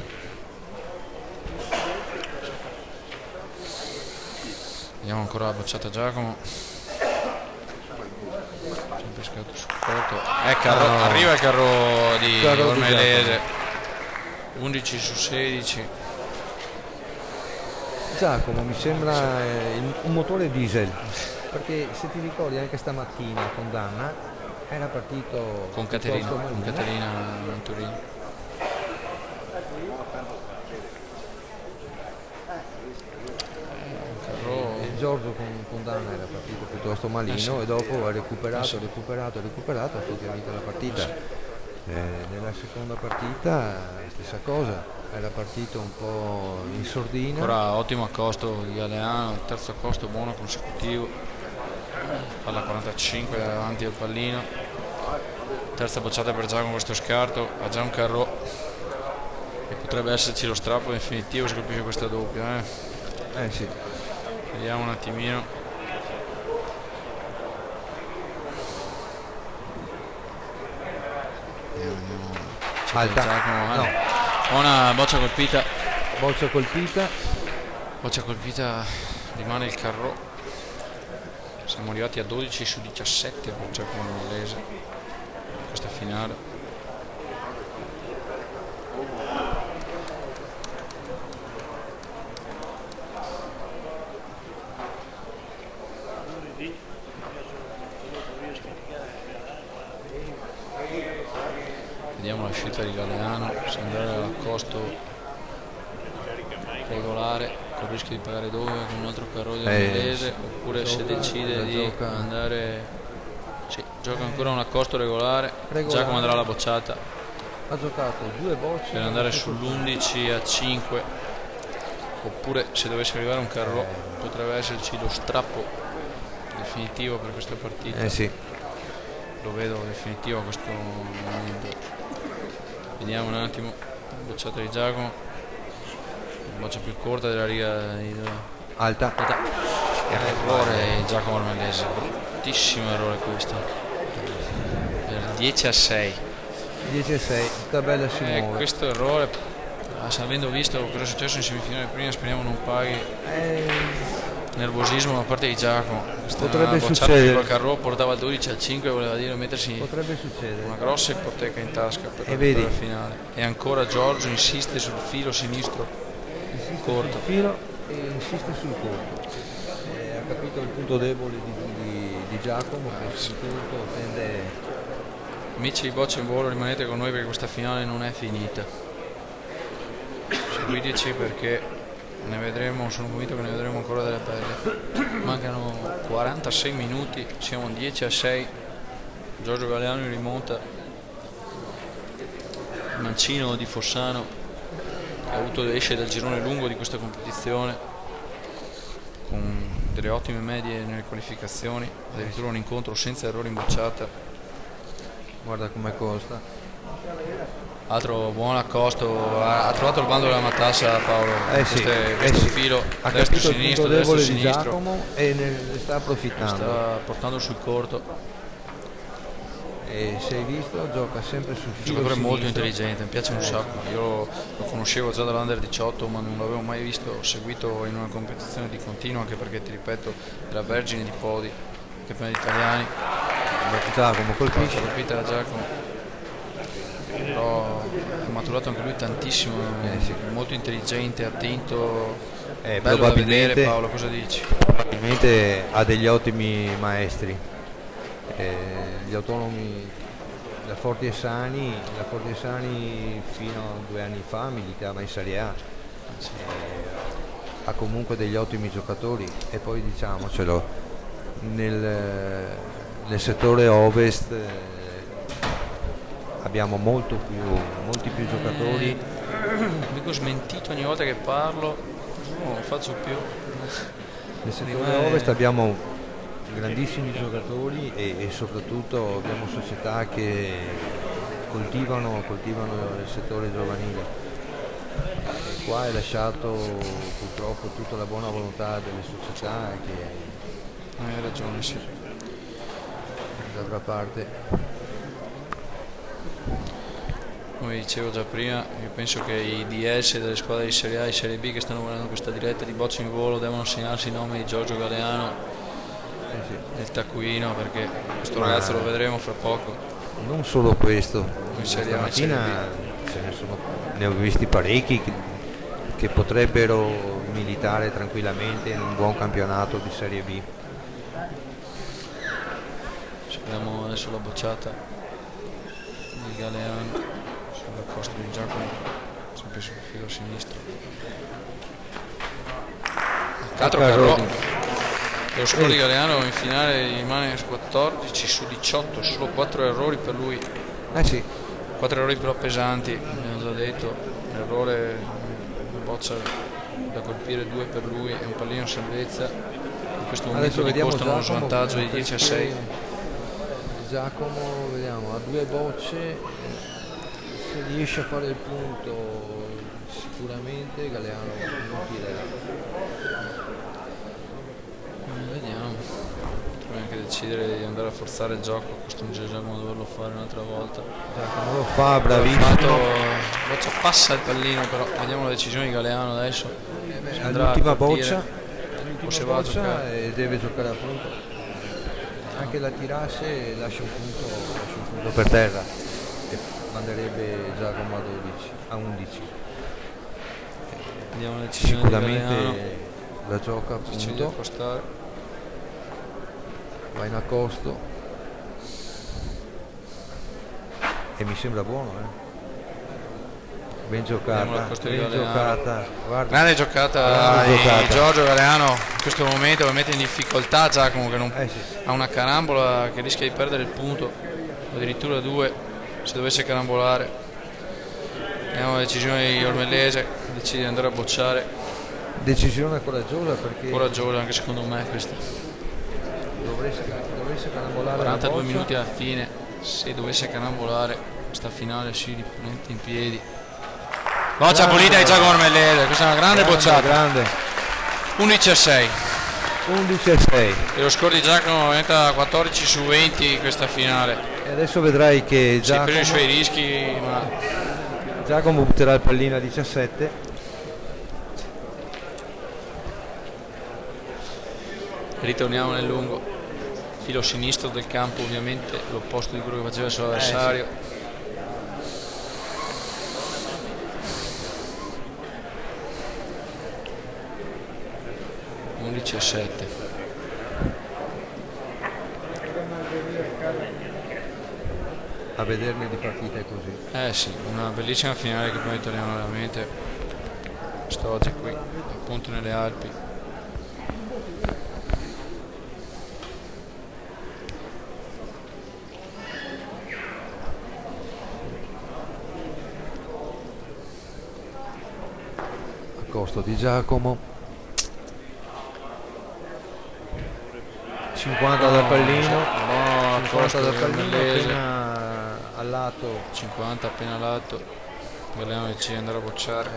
Vediamo ancora la bocciata Giacomo, sempre scattato sul corto, arriva il carro di Ormelese, 11 su 16. Giacomo mi sembra un motore diesel, perché se ti ricordi anche stamattina con Danna era partito con Caterina in Torino. Giorgio con Danna era partito piuttosto malino, sì. E dopo ha recuperato, effettivamente la partita. Nella seconda partita stessa cosa, era partito un po' in sordina. Ora ottimo accosto di Galeano, terzo accosto buono consecutivo, palla 45 davanti al pallino, terza bocciata per Giacomo, questo scarto, ha già un carro e potrebbe esserci lo strappo definitivo se colpisce questa doppia. Sì. Vediamo un attimino. Alta. No. Una boccia colpita. Boccia colpita, rimane il carro. Siamo arrivati a 12 su 17 per Giacomo Ormelese. Questa finale. Vediamo la scelta di Galeano, se andare all'accosto regolare con il rischio di pagare dove con un altro carro di Ormelese, oppure se decide di andare, sì, gioca ancora un accosto regolare. Giacomo andrà alla bocciata, ha giocato 2 bocce per andare sull'11-5, oppure se dovesse arrivare un carro potrebbe esserci lo strappo definitivo per questa partita. Sì. Lo vedo definitivo a questo momento. Vediamo un attimo, bocciata di Giacomo, boccia più corta della riga alta. Errore di Giacomo Ormelese, bruttissimo errore questo, per 10-6. 10-6, tabella si muove. Questo errore, avendo visto cosa è successo in semifinale prima, speriamo non paghi. Nervosismo da parte di Giacomo. Potrebbe succedere. Il carro portava il 12-5, voleva dire mettersi una grossa ipoteca in tasca per la finale. E ancora Giorgio insiste sul filo sinistro corto. Sul filo e insiste sul corto. Ha capito il punto debole di Giacomo, che sul corto tende. Amici di Boccia in Volo, rimanete con noi perché questa finale non è finita. Seguiteci perché ne vedremo, sono convinto che ne vedremo ancora delle belle. Mancano 46 minuti, siamo 10-6. Giorgio Galeano in rimonta, mancino di Fossano, che esce dal girone lungo di questa competizione con delle ottime medie nelle qualificazioni, addirittura un incontro senza errori in bocciata. Guarda come costa. Altro buon accosto, ha trovato il bando della Matassa Paolo, questo filo ha destro capito sinistro, il punto debole destro di sinistro Giacomo e ne sta approfittando, sta portando sul corto. E se hai visto gioca sempre sul filo. Giocatore sinistro. molto intelligente, mi piace un sacco. Io lo conoscevo già dall'Under 18, ma non l'avevo mai visto seguito in una competizione di continuo, anche perché ti ripeto era vergine di podi, campionati italiani. Giacomo colpita da Giacomo, però ha maturato anche lui tantissimo, molto intelligente, attento, bello da vedere. Paolo, cosa dici? Probabilmente ha degli ottimi maestri, gli autonomi da Forti e Sani fino a 2 anni fa militava in Serie A, ha comunque degli ottimi giocatori, e poi diciamocelo, nel settore ovest abbiamo molti più giocatori. Vengo smentito ogni volta che parlo, non lo faccio più. Nel settore ovest abbiamo grandissimi giocatori e soprattutto abbiamo società che coltivano il settore giovanile. E qua è lasciato purtroppo tutta la buona volontà delle società che Hai ragione, sì. d'altra parte. Come dicevo già prima, io penso che i DS delle squadre di Serie A e Serie B che stanno guardando questa diretta di Bocce in Volo devono segnarsi i nomi di Giorgio Galeano Sì. nel taccuino, perché questo ragazzo lo vedremo fra poco. Non solo questo, In Serie A e Serie stamattina ne ho visti parecchi che potrebbero militare tranquillamente in un buon campionato di Serie B. Vediamo adesso la bocciata di Galeano sulla costa di Giacomo, sempre sul filo sinistro. Altro Carrò. Lo score di Galeano in finale rimane su 14 su 18, solo 4 errori per lui. Sì. 4 errori però pesanti, abbiamo già detto. L'errore, una boccia da colpire, 2 per lui e un pallino in salvezza. In questo momento gli costano uno svantaggio di 10-6. Giacomo, vediamo, ha 2 bocce, se riesce a fare il punto sicuramente Galeano non tirerà. Vediamo, potremmo anche decidere di andare a forzare il gioco, costringe Giacomo a doverlo fare un'altra volta. Giacomo lo fa, bravissimo. Boccia passa il pallino, però vediamo la decisione di Galeano adesso. L'ultima boccia giocare e deve giocare a punto. Anche la tirasse lascia un punto per terra e manderebbe Giacomo a 11. Vediamo la decisione sicuramente la gioca a decide di punto, accostare. va in accosto e mi sembra buono, ben giocata, Guarda. Grande giocata di Giorgio Galeano in questo momento, che mette in difficoltà Giacomo, che non ha una carambola, che rischia di perdere il punto, addirittura 2 se dovesse carambolare. Vediamo la decisione di Ormellese, decide di andare a bocciare. Decisione coraggiosa, perché coraggiosa anche secondo me questa. Dovesse carambolare 42 minuti alla fine, se dovesse carambolare questa finale si rimette in piedi. Boccia pulita di Giacomo Ormellese, questa è una grande bocciata. 11-6. 11-6. E lo score di Giacomo aumenta da 14 su 20 in questa finale. E adesso vedrai che si è preso i suoi rischi, ma Giacomo butterà il pallino a 17. Ritorniamo nel lungo, filo sinistro del campo, ovviamente l'opposto di quello che faceva il suo avversario. 11-7. A vederne di partite così. Sì, una bellissima finale che poi torniamo veramente quest'oggi qui, appunto nelle Alpi. A costo di Giacomo. 50 dal pallino, 50 dal pallino, appena al lato, 50 appena al lato. Galeano decide di andare a bocciare.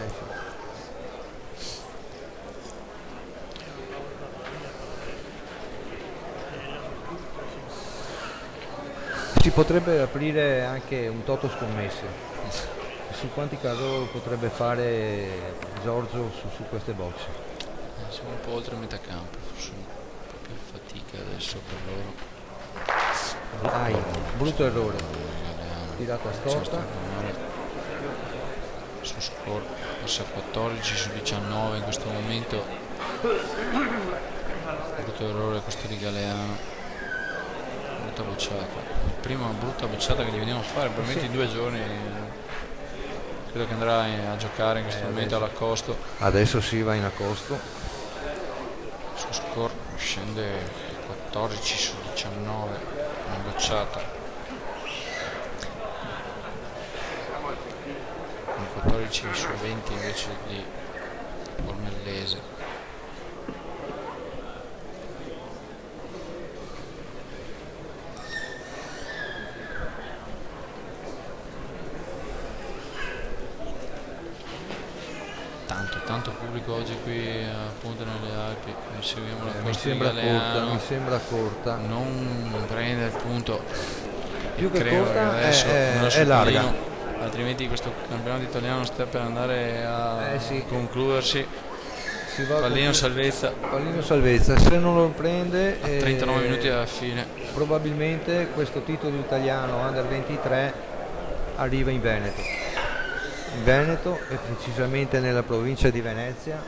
Si potrebbe aprire anche un toto scommesse su quanti carro potrebbe fare Giorgio su queste bocce. Siamo un po' oltre metà campo, forse un po' più fatica adesso per loro. Brutto errore, tirata storta. Su score passa 14 su 19 in questo momento. Brutto errore questo di Galeano, brutta bocciata, prima brutta bocciata che gli veniamo a fare probabilmente in 2 giorni. Credo che andrà a giocare in questo momento all'accosto. Adesso si va in accosto. Su score scende 14 su 19, una bocciata. Un 14 su 20 invece di Ormellese. Tanto pubblico oggi qui appunto nelle Alpi. Seguiamo la costa di Galeano. Mi sembra corta. Non prende il punto. Più che credo corta, che adesso è larga. Pallino, altrimenti questo campionato italiano sta per andare a concludersi. Pallino salvezza. Pallino salvezza, se non lo prende a 39 minuti alla fine. Probabilmente questo titolo italiano Under 23 arriva in Veneto e precisamente nella provincia di Venezia,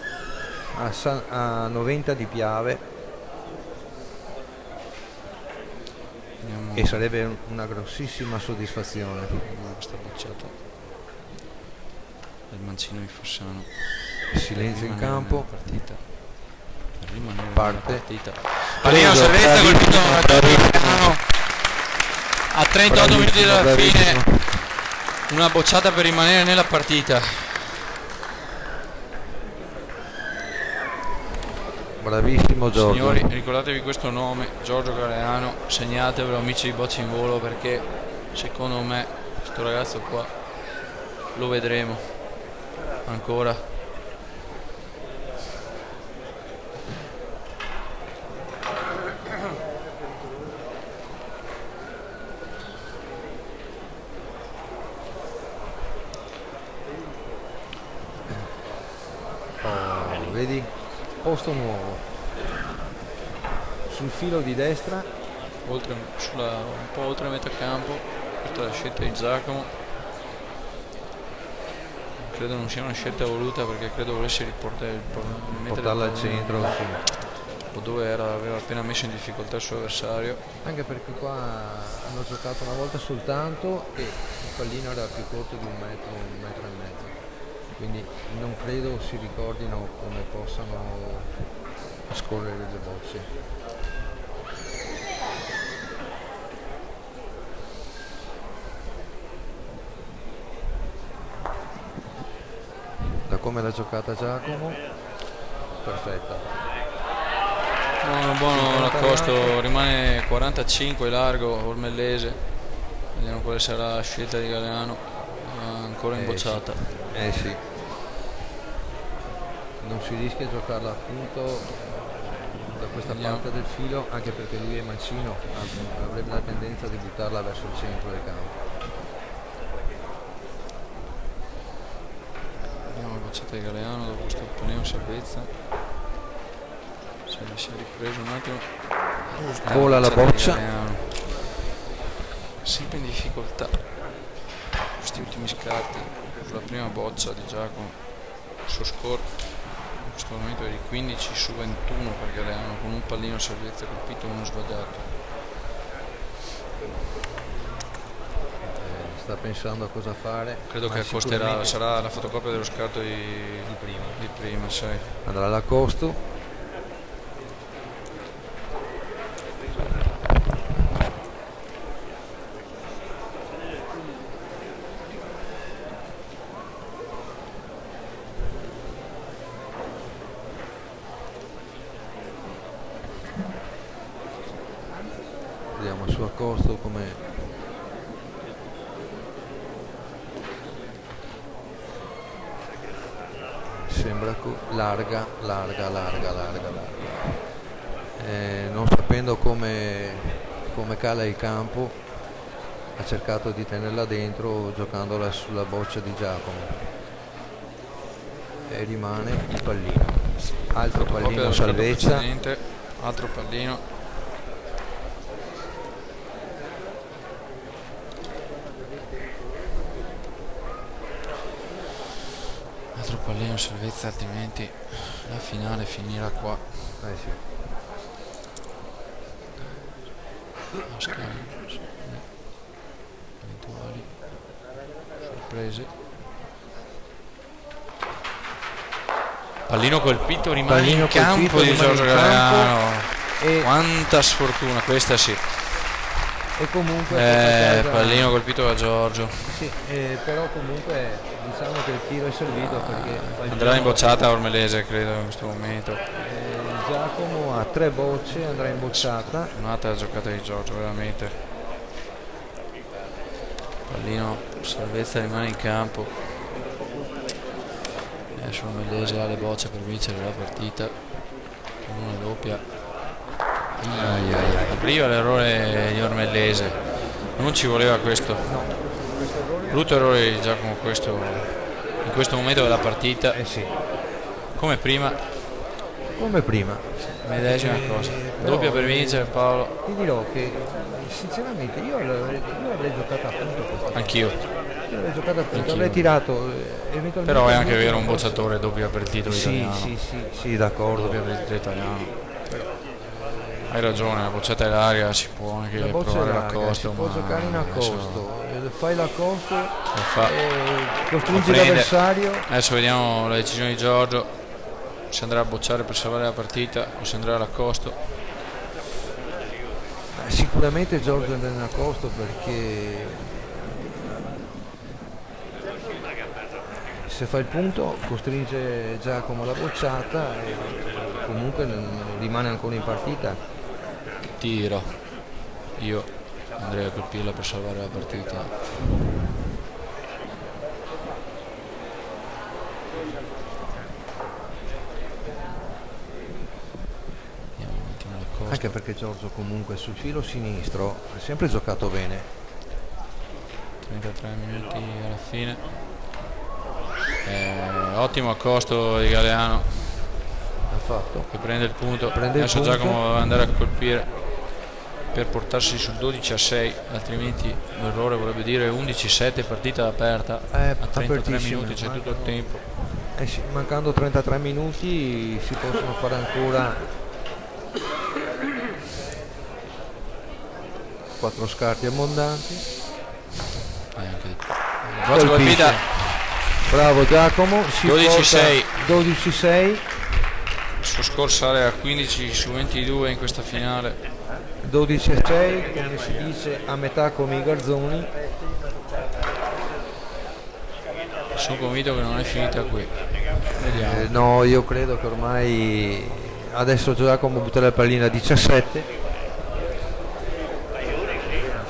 a Noventa di Piave. E sarebbe una grossissima soddisfazione. Questa bocciata del Mancino di Fossano. Silenzio in campo. Parte. Pallino salvezza colpito a 38 minuti dalla fine. Una bocciata per rimanere nella partita. Bravissimo Giorgio. Signori, ricordatevi questo nome, Giorgio Galeano, segnatevelo amici di Bocce in Volo, perché secondo me questo ragazzo qua lo vedremo ancora. Vedi? Posto nuovo sul filo di destra, un po' oltre metà campo. Questa è la scelta di Giacomo. Credo non sia una scelta voluta, perché credo volesse portarla al centro, o dove aveva appena messo in difficoltà il suo avversario. Anche perché qua hanno giocato una volta soltanto e il pallino era più corto di un metro e mezzo, quindi non credo si ricordino come possano scorrere le bocce. Da come l'ha giocata Giacomo, perfetta. Buono l'accosto, rimane 45 largo Ormellese. Vediamo quale sarà la scelta di Galeano, ancora in bocciata. Sì. Non si rischia a giocarla appunto da questa parte del filo, anche perché lui è mancino, avrebbe la tendenza di buttarla verso il centro del campo. Vediamo la bocciata di Galeano dopo questo pallino salvezza. Se si è ripreso un attimo. Vola la boccia. Sempre in difficoltà questi ultimi scatti. Sulla prima boccia di Giacomo, il suo score in questo momento è di 15 su 21 per Galeano, con un pallino salvezza colpito e uno sbagliato. Sta pensando a cosa fare. Credo che accosterà, sarà la fotocopia dello scatto di prima, sai. Andrà all'accosto. Vediamo il suo accosto come sembra larga, non sapendo come cala il campo, ha cercato di tenerla dentro giocandola sulla boccia di Giacomo e rimane il pallino. Altro pallino salvezza, altro pallino. Pallino salvezza, altrimenti la finale finirà qua. Sì. Eventuali sorprese. Pallino colpito, rimane in campo di Giorgio Galeano. Quanta sfortuna, questa sì. E comunque pallino colpito da Giorgio. Sì, però comunque diciamo che il tiro è servito perché andrà in bocciata Ormelese, credo, in questo momento. Giacomo ha 3 bocce, andrà in bocciata. Un'altra giocata di Giorgio, veramente. Pallino, salvezza, rimane in campo. Adesso Ormelese ha le bocce per vincere la partita. Una doppia. Arriva l'errore di Ormelese. Non ci voleva questo. Brutto errore di Giacomo questo in questo momento della partita. Sì. Come prima. Medesima cosa. Doppia per vincere, Paolo. Ti dirò che sinceramente io avrei giocata appunto questa. Anch'io. Io avrei giocato appunto, avrei tirato eventualmente. Però è anche vero un bocciatore doppia per il titolo italiano. Sì, d'accordo. Doppia per il titolo italiano. Hai ragione, la bocciata dell'aria si può anche provare l'accosto. Si può giocare in accosto, fai l'accosto, costringi l'avversario. Adesso vediamo la decisione di Giorgio, se andrà a bocciare per salvare la partita o se andrà all'accosto. Sicuramente Giorgio andrà in accosto perché se fa il punto costringe Giacomo alla bocciata e comunque rimane ancora in partita. Tiro, io andrei a colpirla per salvare la partita. Anche perché Giorgio comunque sul filo sinistro ha sempre giocato bene. 33 minuti alla fine. Ottimo accosto di Galeano. Ha fatto. Che prende il punto. Adesso Giacomo deve andare a colpire per portarsi sul 12-6, altrimenti l'errore vorrebbe dire 11-7, partita aperta. A 33 minuti c'è tutto il tempo. Sì, mancando 33 minuti si possono fare ancora 4 scarti abbondanti. Boccia colpita. Bravo Giacomo. 12-6. 12-6. Il suo score sale a 15 su 22 in questa finale. 12-6, come si dice, a metà come i garzoni. Sono convinto che non è finita qui. Vediamo. No, io credo che ormai adesso Giacomo butta la pallina a 17.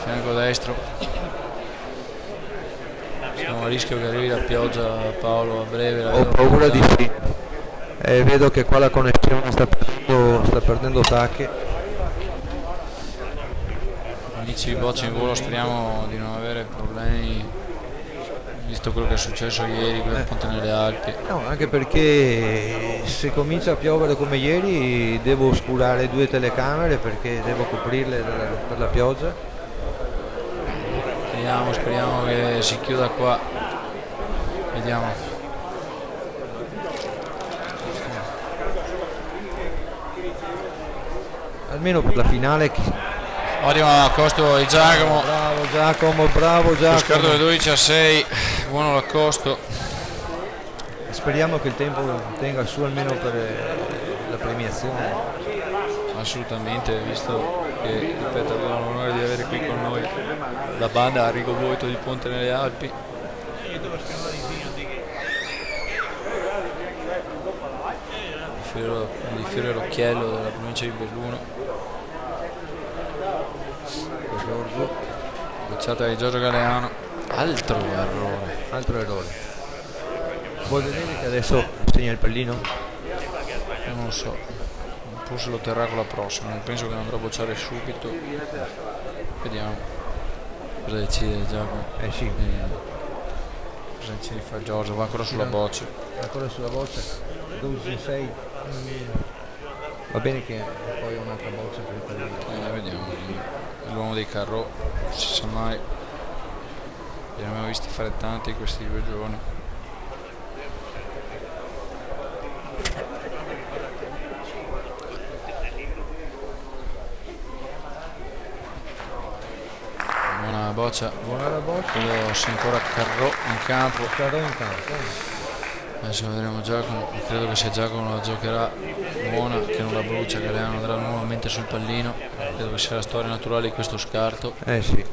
Fianco destro. Siamo a rischio che arrivi la pioggia, Paolo, a breve. Ho paura di sì. Vedo che qua la connessione sta perdendo tacche. Amici di Boccia in volo, speriamo di non avere problemi visto quello che è successo ieri con il Ponte nelle Alpi. No, anche perché se comincia a piovere come ieri devo oscurare 2 telecamere perché devo coprirle per la pioggia. Speriamo che si chiuda qua. Vediamo. Almeno per la finale. Ottimo accosto di Giacomo. Bravo Giacomo. Lo scarto del 12-6, buono l'accosto. Speriamo che il tempo tenga su almeno per la premiazione. Assolutamente, visto che, ripeto, abbiamo l'onore di avere qui con noi la banda Arrigo Boito di Ponte nelle Alpi. Di Fiore Rocchiello della provincia di Belluno. Bocciata di Giorgio Galeano. Altro errore. Vuoi vedere che adesso segna il pallino? Io non lo so, forse lo terrà con la prossima, non penso che andrà a bocciare subito. Vediamo cosa decide Giacomo. Sì. Cosa decide di fare Giorgio? Va ancora sulla boccia. 12-6. Va bene che poi un'altra boccia per il pallino. Vediamo. L'uomo dei Carro, non si sa mai. Li abbiamo visti fare tanti in questi 2 giorni. Buona boccia. Buona la boccia. Credo sia ancora Carro in campo. Adesso vedremo Giacomo, credo che sia Giacomo la giocherà buona, che non la brucia. Galeano andrà nuovamente sul pallino, credo che sia la storia naturale di questo scarto. Sì.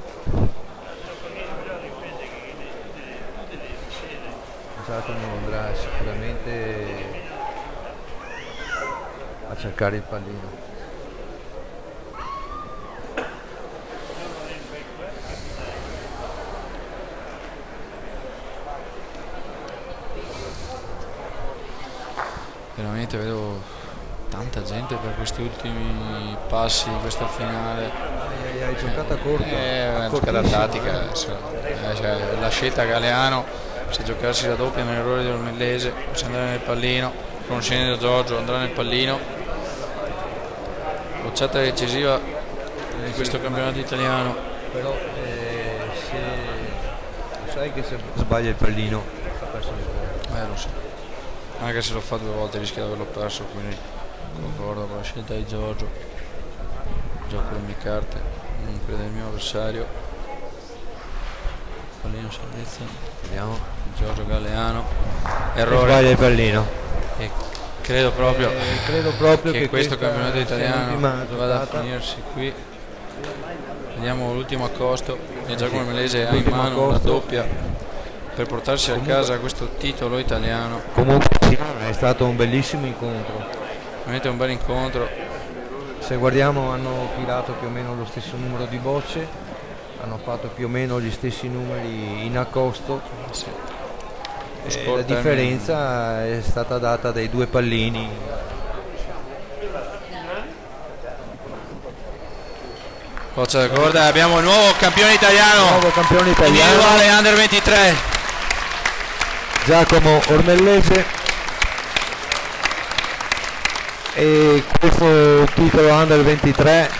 Giacomo andrà sicuramente a cercare il pallino. Veramente vedo tanta gente per questi ultimi passi di questa finale. Hai giocato a corto? È una giocata tattica, cioè, la scelta Galeano, se giocarsi la doppia nell'errore del Ormellese, se andare nel pallino, conoscendo Giorgio andrà nel pallino. Bocciata decisiva di questo campionato italiano. Però sai che se sbaglia il pallino ha perso il gol. Lo so. Anche se lo fa 2 volte rischia di averlo perso, quindi concordo con la scelta di Giorgio. Gioco le mie carte, non crede il mio avversario. Pallino salvezza. Vediamo. Giorgio Galeano. Errore. Sbaglia il pallino. E credo proprio che questo campionato italiano vada a finirsi qui. Vediamo l'ultimo accosto e Giacomo Ormellese ha in mano la doppia per portarsi a casa questo titolo italiano. Comunque è stato un bellissimo incontro. Veramente un bel incontro. Se guardiamo hanno tirato più o meno lo stesso numero di bocce, hanno fatto più o meno gli stessi numeri in accosto. Sì. La differenza è stata data dai 2 pallini. Boccia da corda, abbiamo il nuovo campione italiano. Nuovo campione italiano. Individuale under 23. Giacomo Ormellese, e questo titolo under 23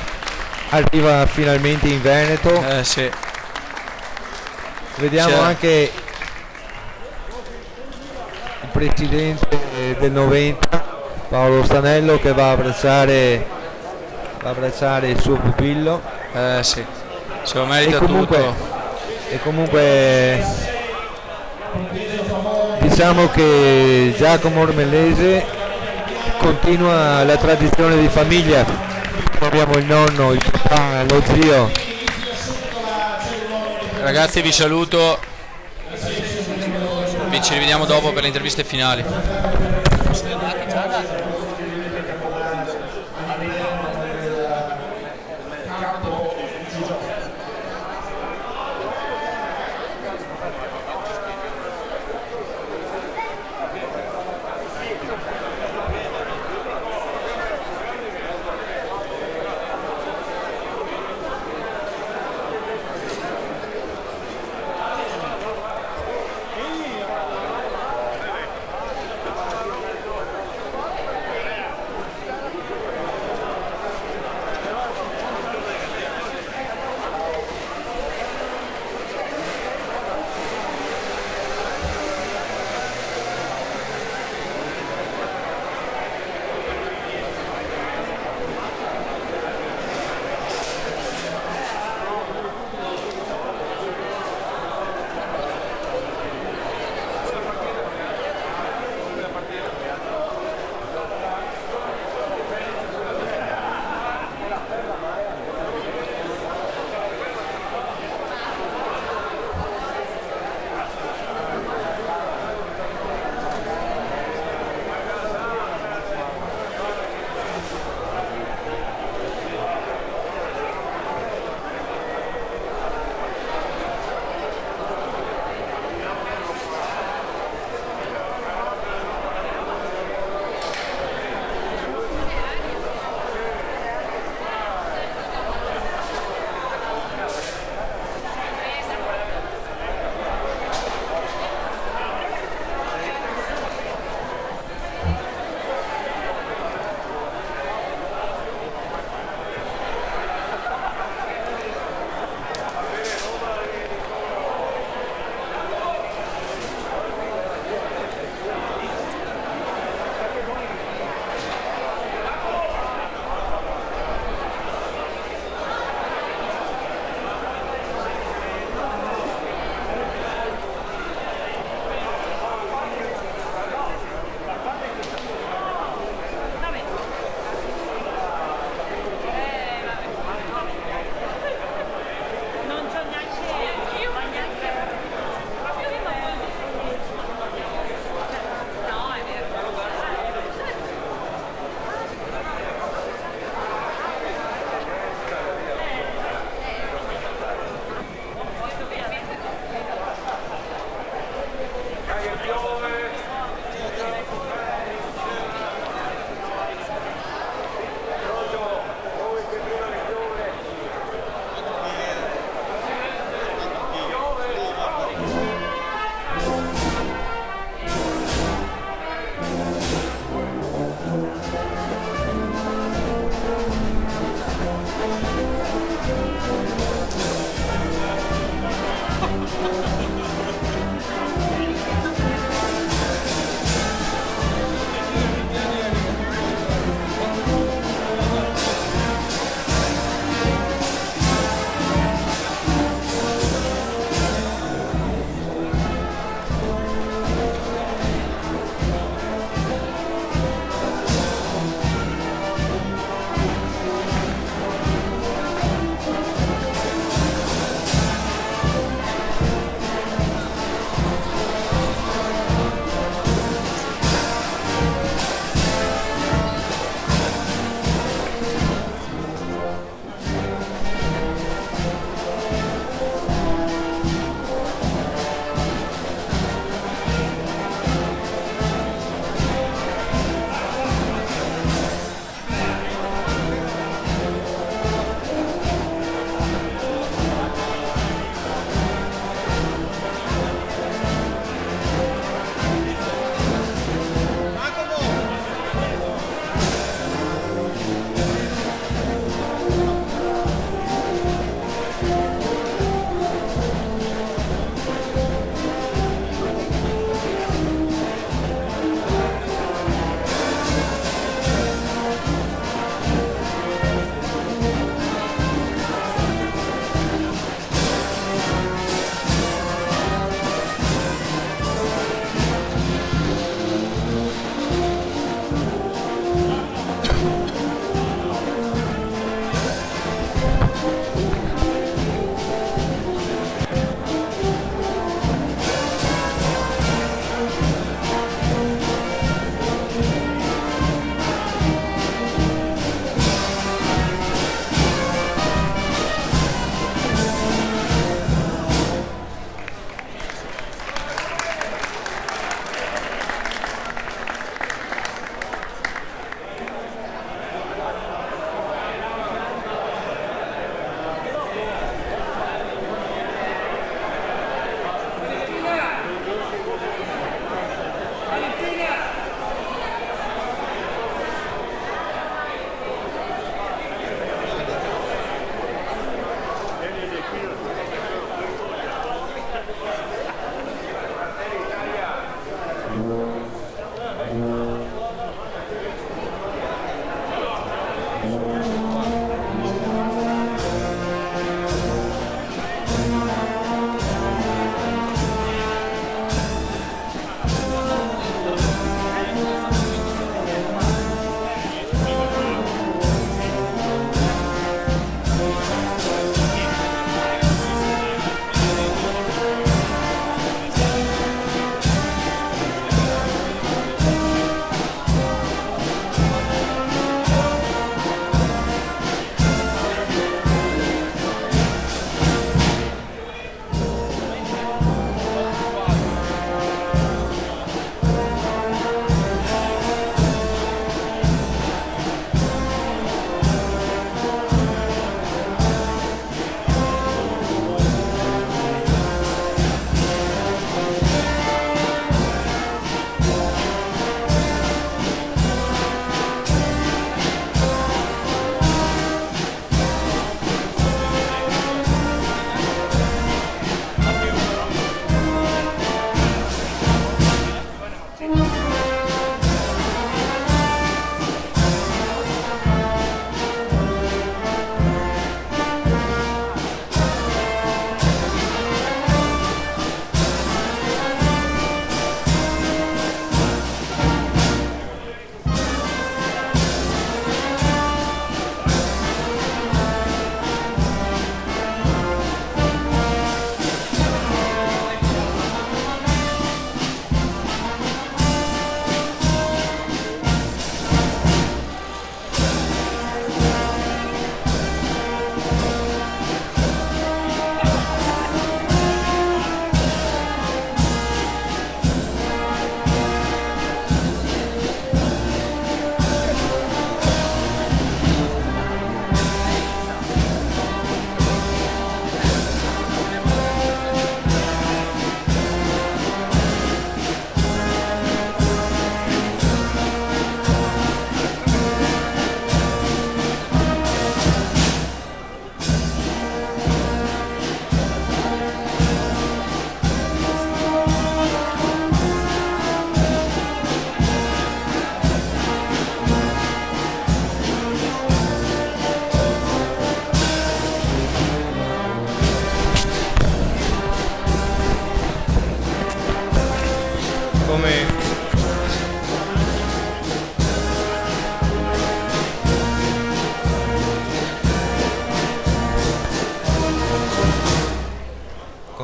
arriva finalmente in Veneto. Sì. Vediamo anche il presidente del 90 Paolo Stanello che va a abbracciare il suo pupillo. Sì, se lo merita tutto. E comunque diciamo che Giacomo Ormellese continua la tradizione di famiglia. Abbiamo il nonno, il papà, lo zio. Ragazzi, vi saluto, ci rivediamo dopo per le interviste finali.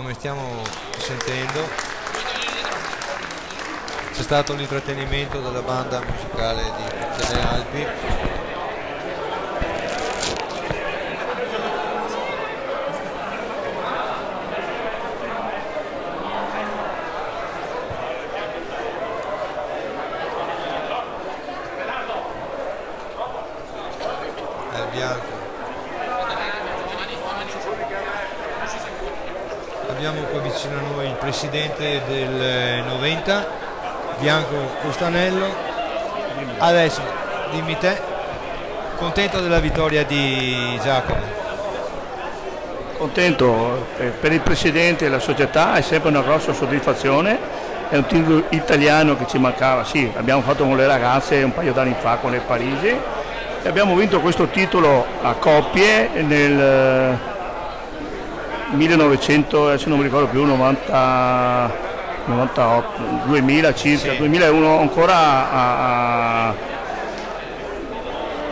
come stiamo sentendo c'è stato l'intrattenimento della banda musicale delle Alpi. Al bianco abbiamo qua vicino a noi il presidente del 90, Bianco Costanello. Adesso dimmi te, contento della vittoria di Giacomo? Contento, per il presidente e la società è sempre una grossa soddisfazione, è un team italiano che ci mancava, sì, abbiamo fatto con le ragazze un paio d'anni fa con le Parisi e abbiamo vinto questo titolo a coppie nel 1900, adesso non mi ricordo più, 98, 2000 circa, sì. 2001 ancora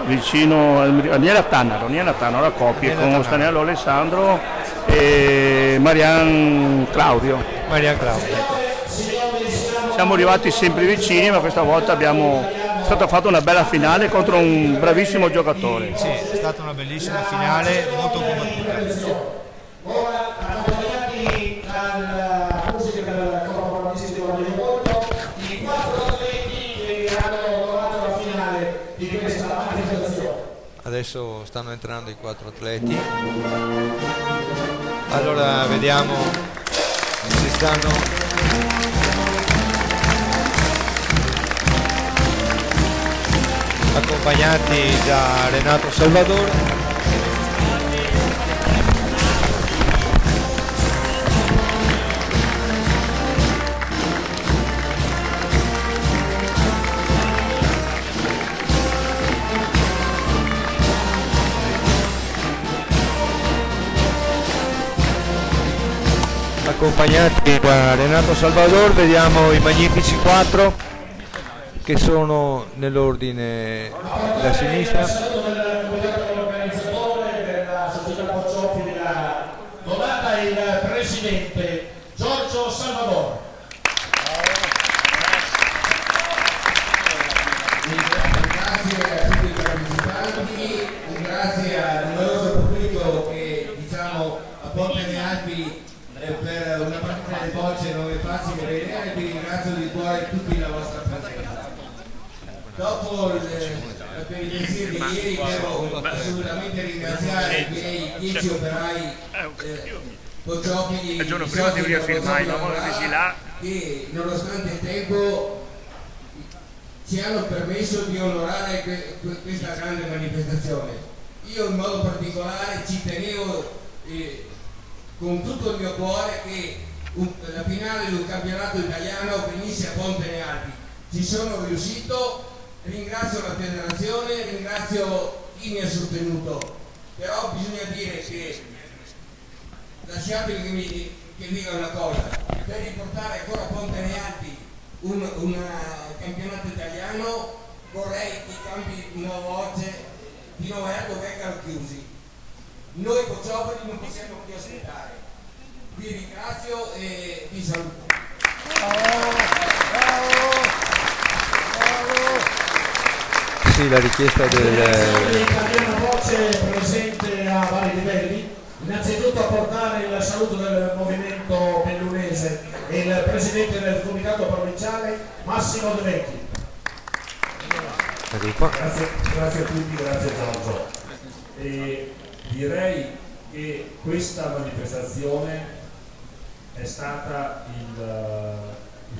vicino a Niela Tannaro, la coppia con Stanello Alessandro e Marian Claudio. Siamo arrivati sempre vicini, ma questa volta è stata fatta una bella finale contro un bravissimo giocatore. Sì, è stata una bellissima finale, molto combattuta. Adesso stanno entrando i 4 atleti, allora vediamo se stanno accompagnati da Renato Salvador. accompagnati da Renato Salvador. Vediamo i magnifici 4 che sono nell'ordine da sinistra. L'organizzatore della società Boccioffi della donata il presidente Giorgio Salvador. Grazie a tutti i partecipanti, grazie al numeroso pubblico che a Ponte Nealpi per una partita di bocce non è facile vedere, vi ringrazio di cuore tutti la vostra presenza. Dopo la peripezia di ieri devo assolutamente ringraziare i miei 10 operai bocciofili che nonostante il tempo ci hanno permesso di onorare questa grande manifestazione. Io in modo particolare ci tenevo con tutto il mio cuore che la finale del campionato italiano venisse a Ponte Nealpi. Ci sono riuscito, ringrazio la federazione, ringrazio chi mi ha sostenuto, però bisogna dire che lasciatemi che dica una cosa: per riportare ancora a Ponte Nealpi un campionato italiano vorrei che i campi di Nuovo Orce di Noverno vengano chiusi. Noi bocciofili non possiamo più aspettare. Vi ringrazio e vi saluto. Sì, la richiesta Italiana Voce presente a vari livelli. Innanzitutto a portare il saluto del movimento bellunese e il presidente del comitato provinciale Massimo De Vecchi. Grazie a tutti, grazie Giorgio. E direi che questa manifestazione è stata il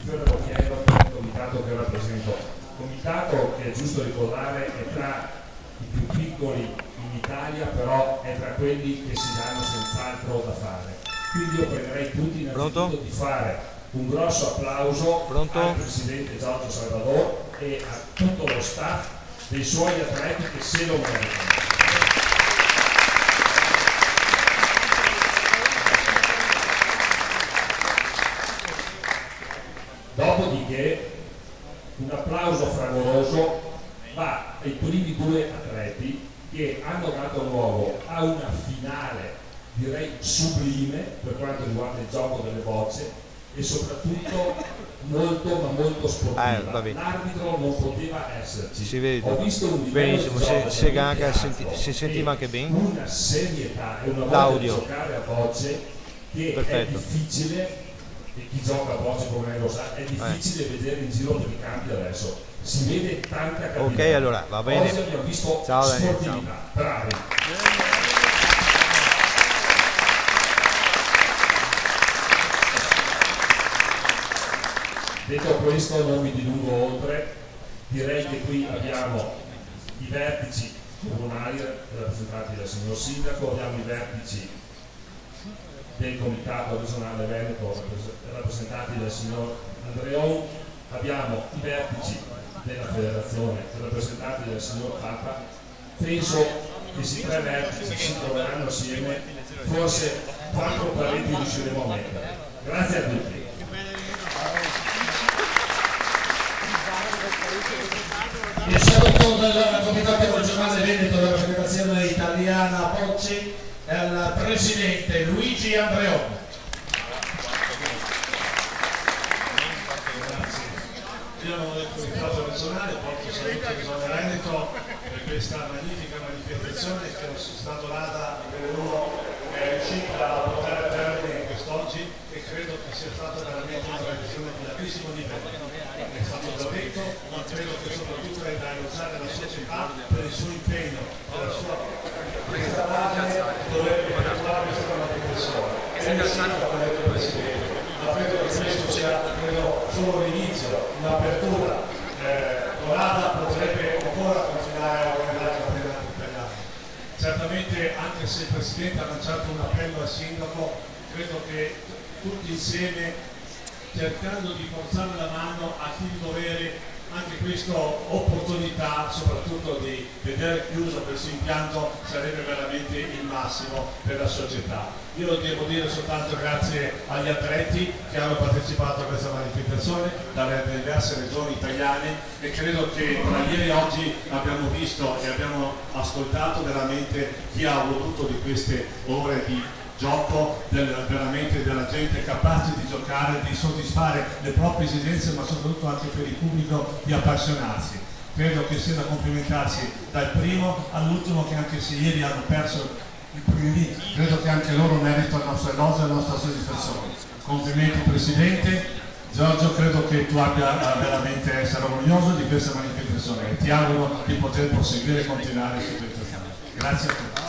fiore all'occhiello del comitato che rappresento. Comitato che è giusto ricordare è tra i più piccoli in Italia, però è tra quelli che si danno senz'altro da fare. Quindi io pregherei tutti innanzitutto di fare un grosso applauso al presidente Giorgio Salvador e a tutto lo staff dei suoi atleti che se lo meritano. Dopodiché un applauso fragoroso va ai primi due atleti che hanno dato luogo a una finale direi sublime per quanto riguarda il gioco delle bocce e soprattutto molto sportiva. L'arbitro non poteva esserci. Si vede. Ho visto un benissimo, se Gaga si sentiva anche bene. Una serietà e una voglia di giocare a bocce che perfetto. È difficile, e chi gioca a bocce come me lo sa, è difficile vedere in giro per i campi adesso. Si vede tanta capacità. Ok, allora va bene. Oggi abbiamo visto ciao Daniele, sportività. ciao. Bravi. Detto questo, non mi dilungo oltre, direi che qui abbiamo i vertici comunali rappresentati dal signor Sindaco, abbiamo i vertici del Comitato Regionale Veneto rappresentati dal signor Andreon, abbiamo i vertici della Federazione rappresentati dal signor Papa. Penso che questi tre vertici si troveranno assieme, forse 4 pareti riusciremo a mettere. Grazie a tutti. Il saluto del Comitato Regionale Veneto della Federazione Italiana Bocce è il presidente Luigi Andreoni. Io non ho del Comitato Regionale, porto saluto di Zona Veneto per questa magnifica manifestazione che è stata donata per uno che è riuscita a portare a termine quest'oggi e credo che sia stata veramente una tradizione di altissimo livello. È stato già detto, ma credo che soprattutto è da elogiare la società per il suo impegno, per la sua dovrebbe effettuare questa manifestazione. E ringraziare come ha detto il Presidente, ma credo che questo sia solo l'inizio, un'apertura. L'Olanda potrebbe ancora continuare a organizzare il campionato italiano. Certamente, anche se il Presidente ha lanciato un appello al Sindaco, credo che tutti insieme, cercando di forzare la mano a chi di dovere, anche qui questa opportunità soprattutto di vedere chiuso questo impianto sarebbe veramente il massimo per la società. Io devo dire soltanto grazie agli atleti che hanno partecipato a questa manifestazione dalle diverse regioni italiane, e credo che tra ieri e oggi abbiamo visto e abbiamo ascoltato veramente chi ha voluto di queste ore di gioco, veramente della gente capace di giocare, di soddisfare le proprie esigenze, ma soprattutto anche per il pubblico di appassionarsi. Credo che sia da complimentarsi dal primo all'ultimo, che anche se ieri hanno perso i primi, credo che anche loro meritano il nostro elogio e la nostra soddisfazione. Complimenti Presidente. Giorgio, credo che tu abbia veramente essere orgoglioso di questa manifestazione e ti auguro di poter proseguire e continuare su questa strada. Grazie a tutti.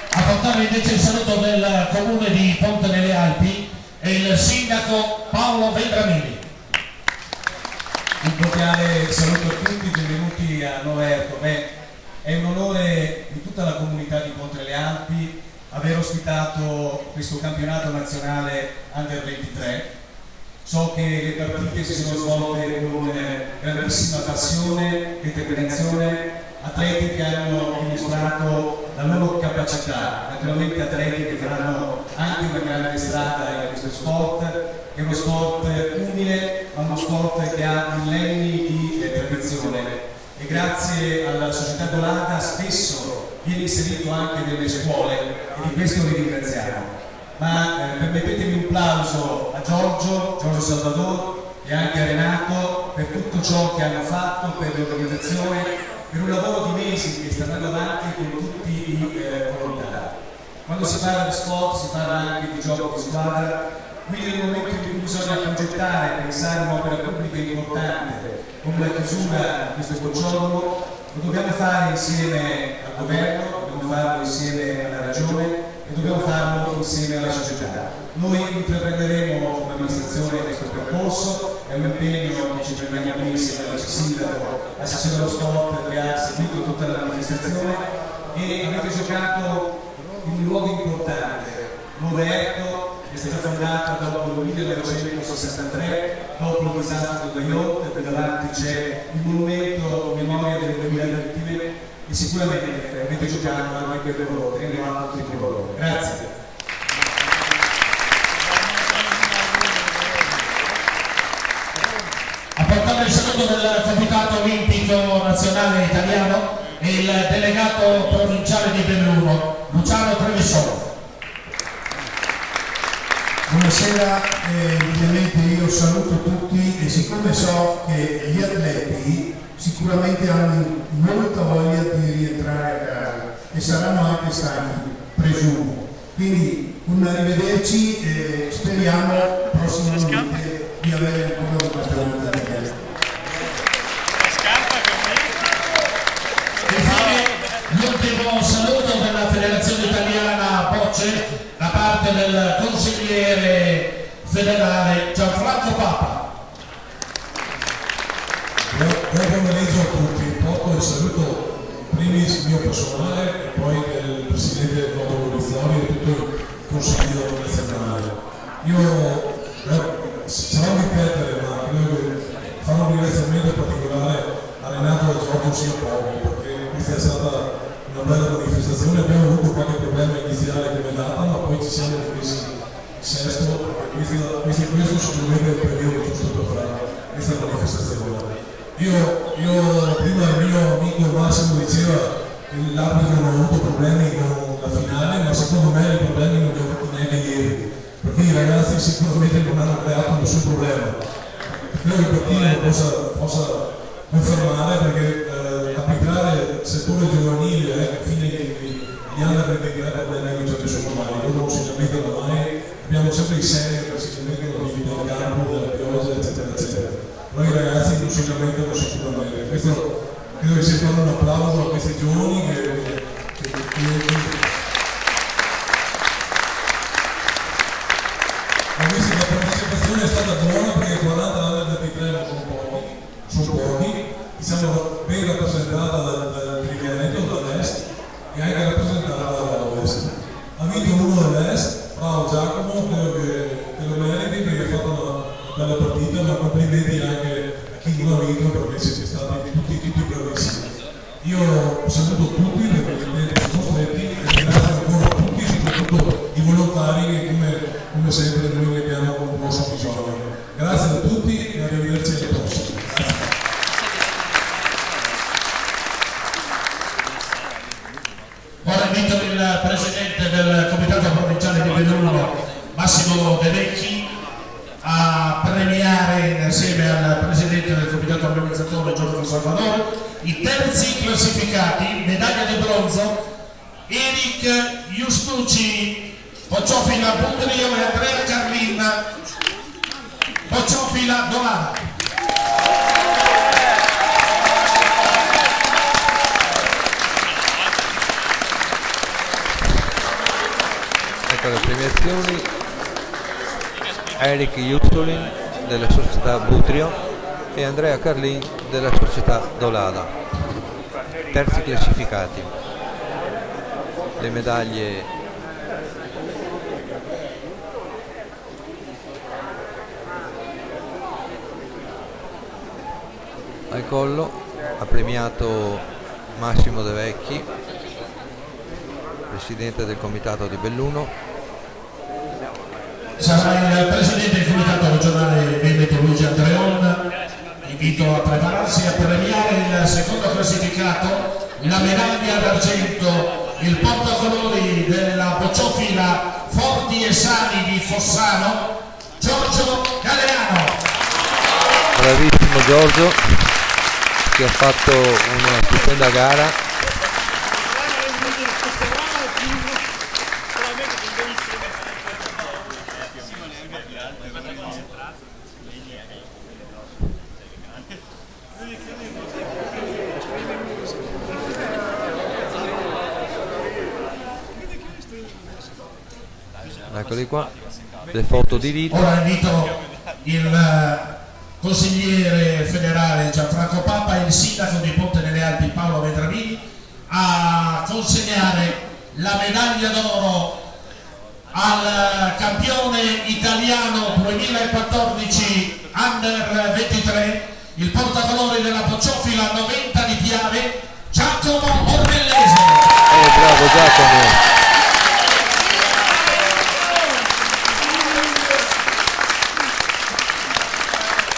A portare invece il saluto del comune di Ponte nelle Alpi è il sindaco Paolo Vendramini. Un cordiale saluto a tutti, benvenuti a Noverco. È un onore di tutta la comunità di Ponte nelle Alpi aver ospitato questo campionato nazionale Under 23. So che le partite si sono svolte con grandissima passione, determinazione, atleti che hanno dimostrato la loro capacità, naturalmente atleti che faranno anche una grande strada in questo sport, che è uno sport umile, ma uno sport che ha millenni di tradizione, e grazie alla società Dolata spesso viene inserito anche nelle scuole, e di questo vi ringraziamo. Ma permettetemi un plauso a Giorgio Salvador e anche a Renato per tutto ciò che hanno fatto, per l'organizzazione, per un lavoro di mesi che sta andando avanti con tutti i volontari. Quando si parla di sport si parla anche di gioco di squadra, quindi nel momento in cui bisogna progettare, pensare a un'opera pubblica importante come la chiusura di questo congiorno, lo dobbiamo fare insieme al governo, dobbiamo farlo insieme alla regione e dobbiamo farlo insieme alla società. Noi intraprenderemo come amministrazione questo percorso, è un impegno che ci prendiamo insieme al sindaco, all'assessore dello sport che ha seguito tutta la manifestazione, e avete giocato in un luogo importante, Noverco, che è stata fondata dopo il 1963, dopo il disastro del Vajont, e davanti c'è il monumento in memoria delle 2000 vittime, e sicuramente avete giocato anche per loro, tenendo alto il tricolore. Grazie. A portare il saluto del Comitato Olimpico Nazionale Italiano e il delegato provinciale di Belluno, Luciano Trevisolo. Buonasera, ovviamente io saluto tutti, e siccome so che gli atleti sicuramente hanno molta voglia di rientrare a gara e saranno anche stanchi, presumo. Quindi un arrivederci e speriamo prossimamente di avere ancora una giornata di gara. Infine l'ultimo saluto della Federazione Italiana Bocce da parte del consigliere federale Gianfranco Papa. Buon pomeriggio a tutti, porto il saluto primis mio personale e poi del Presidente Claudio Lorizzoni e tutto il Consiglio nazionale. Io sarò a ripetere, ma credo che fare un ringraziamento particolare a Renato e a Giorgio sia poco, perché questa è stata una bella manifestazione, abbiamo avuto qualche problema iniziale come data, ma poi ci siamo messi sesto, questo sicuramente è il periodo giusto per fare questa manifestazione. Io prima il mio amico Massimo diceva che l'arbitro non ha avuto problemi con la finale, ma secondo me i problemi non li ha avuti neanche ieri, perché i ragazzi sicuramente non hanno creato nessun problema. Credo che Bertino possa confermare, perché arbitrare settore giovanile a fine degli anni avrebbe creato problemi non c'è nessuno mai, loro non si lamentano mai, abbiamo sempre i seri che si lamentano del campo, della pioggia, eccetera, eccetera. Noi ragazzi non si lamentano sicuramente, questo credo che sia fare un applauso a questi giovani la partecipazione è stata buona, perché 40 anni da 23 non sono pochi, siamo ben rappresentata dal Triveneto, dall'est, e anche rappresentata dall'ovest. Ha vinto uno dall'est, bravo Giacomo, credo che lo meriti, perché ha fatto complimenti anche a chi non ha vinto, perché siete stati tutti bravissimi. Io saluto tutti perché sono costretti e ringrazio ancora tutti, soprattutto i volontari che come sempre noi ne abbiamo un grosso bisogno. Grazie a tutti e arrivederci alla prossima. Ora invito il presidente del comitato provinciale di Belluno, Massimo De Vecchi, a premiare insieme al presidente del comitato organizzatore Giorgio Salvadori i terzi classificati, medaglia di bronzo Eric Justucci, Bocciofila Budrio e Andrea Carlin, Bocciofila Dolana. Ecco le premiazioni: Eric Justulin della società Butrio e Andrea Carlin della società Dolada, terzi classificati. Le medaglie al collo ha premiato Massimo De Vecchi, presidente del comitato di Belluno. Sarà il presidente del comitato regionale Veneto Luigi Andreon. Invito a prepararsi a premiare il secondo classificato, la medaglia d'argento, il portacolori della bocciofila Forti e Sani di Fossano, Giorgio Galeano. Bravissimo Giorgio, che ha fatto una stupenda gara. Eccoli qua, le foto di rito. Ora invito il consigliere federale Gianfranco Papa e il sindaco di Ponte nelle Alpi Paolo Vedravini a consegnare la medaglia d'oro al campione italiano 2014 Under 23, il portacolori della bocciofila 90 di Piave, Giacomo Ormellese. Bravo Giacomo.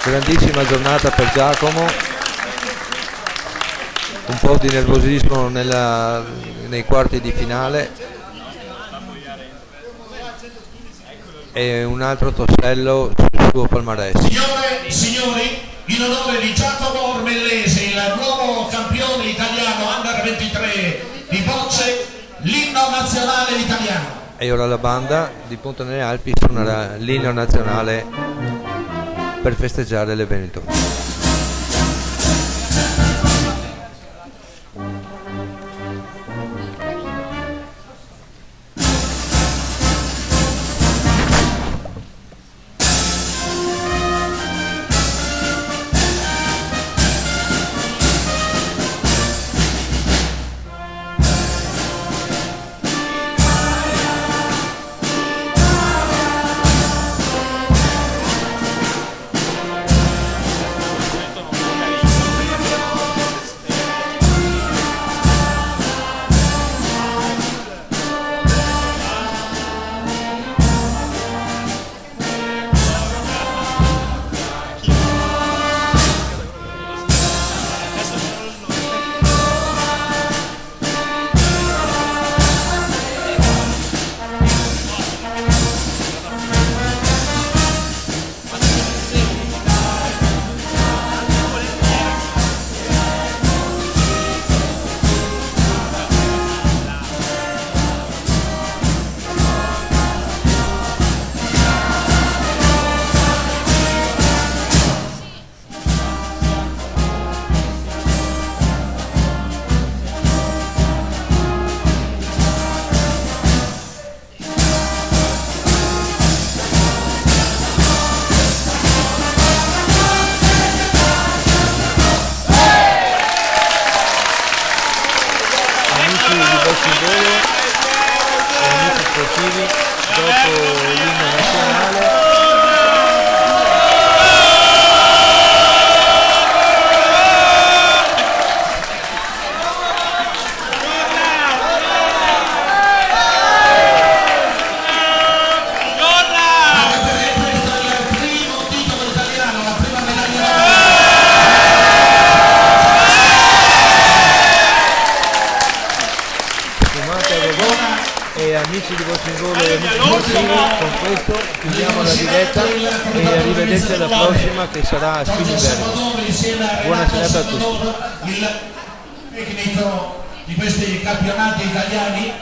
Grandissima giornata per Giacomo, un po' di nervosismo nei quarti di finale e un altro tassello sul suo palmarès. Signore e signori, in onore di Giacomo Ormellese, il nuovo campione italiano Under 23 di bocce, l'inno nazionale italiano. E ora la banda di Ponte nelle Alpi suonerà l'inno nazionale per festeggiare l'evento. amici di Voce in Gol e amici sportivi, con questo chiudiamo la diretta e arrivederci alla prossima che sarà a Spilimbergo. Buona serata a tutti. Il tecnico di questi campionati italiani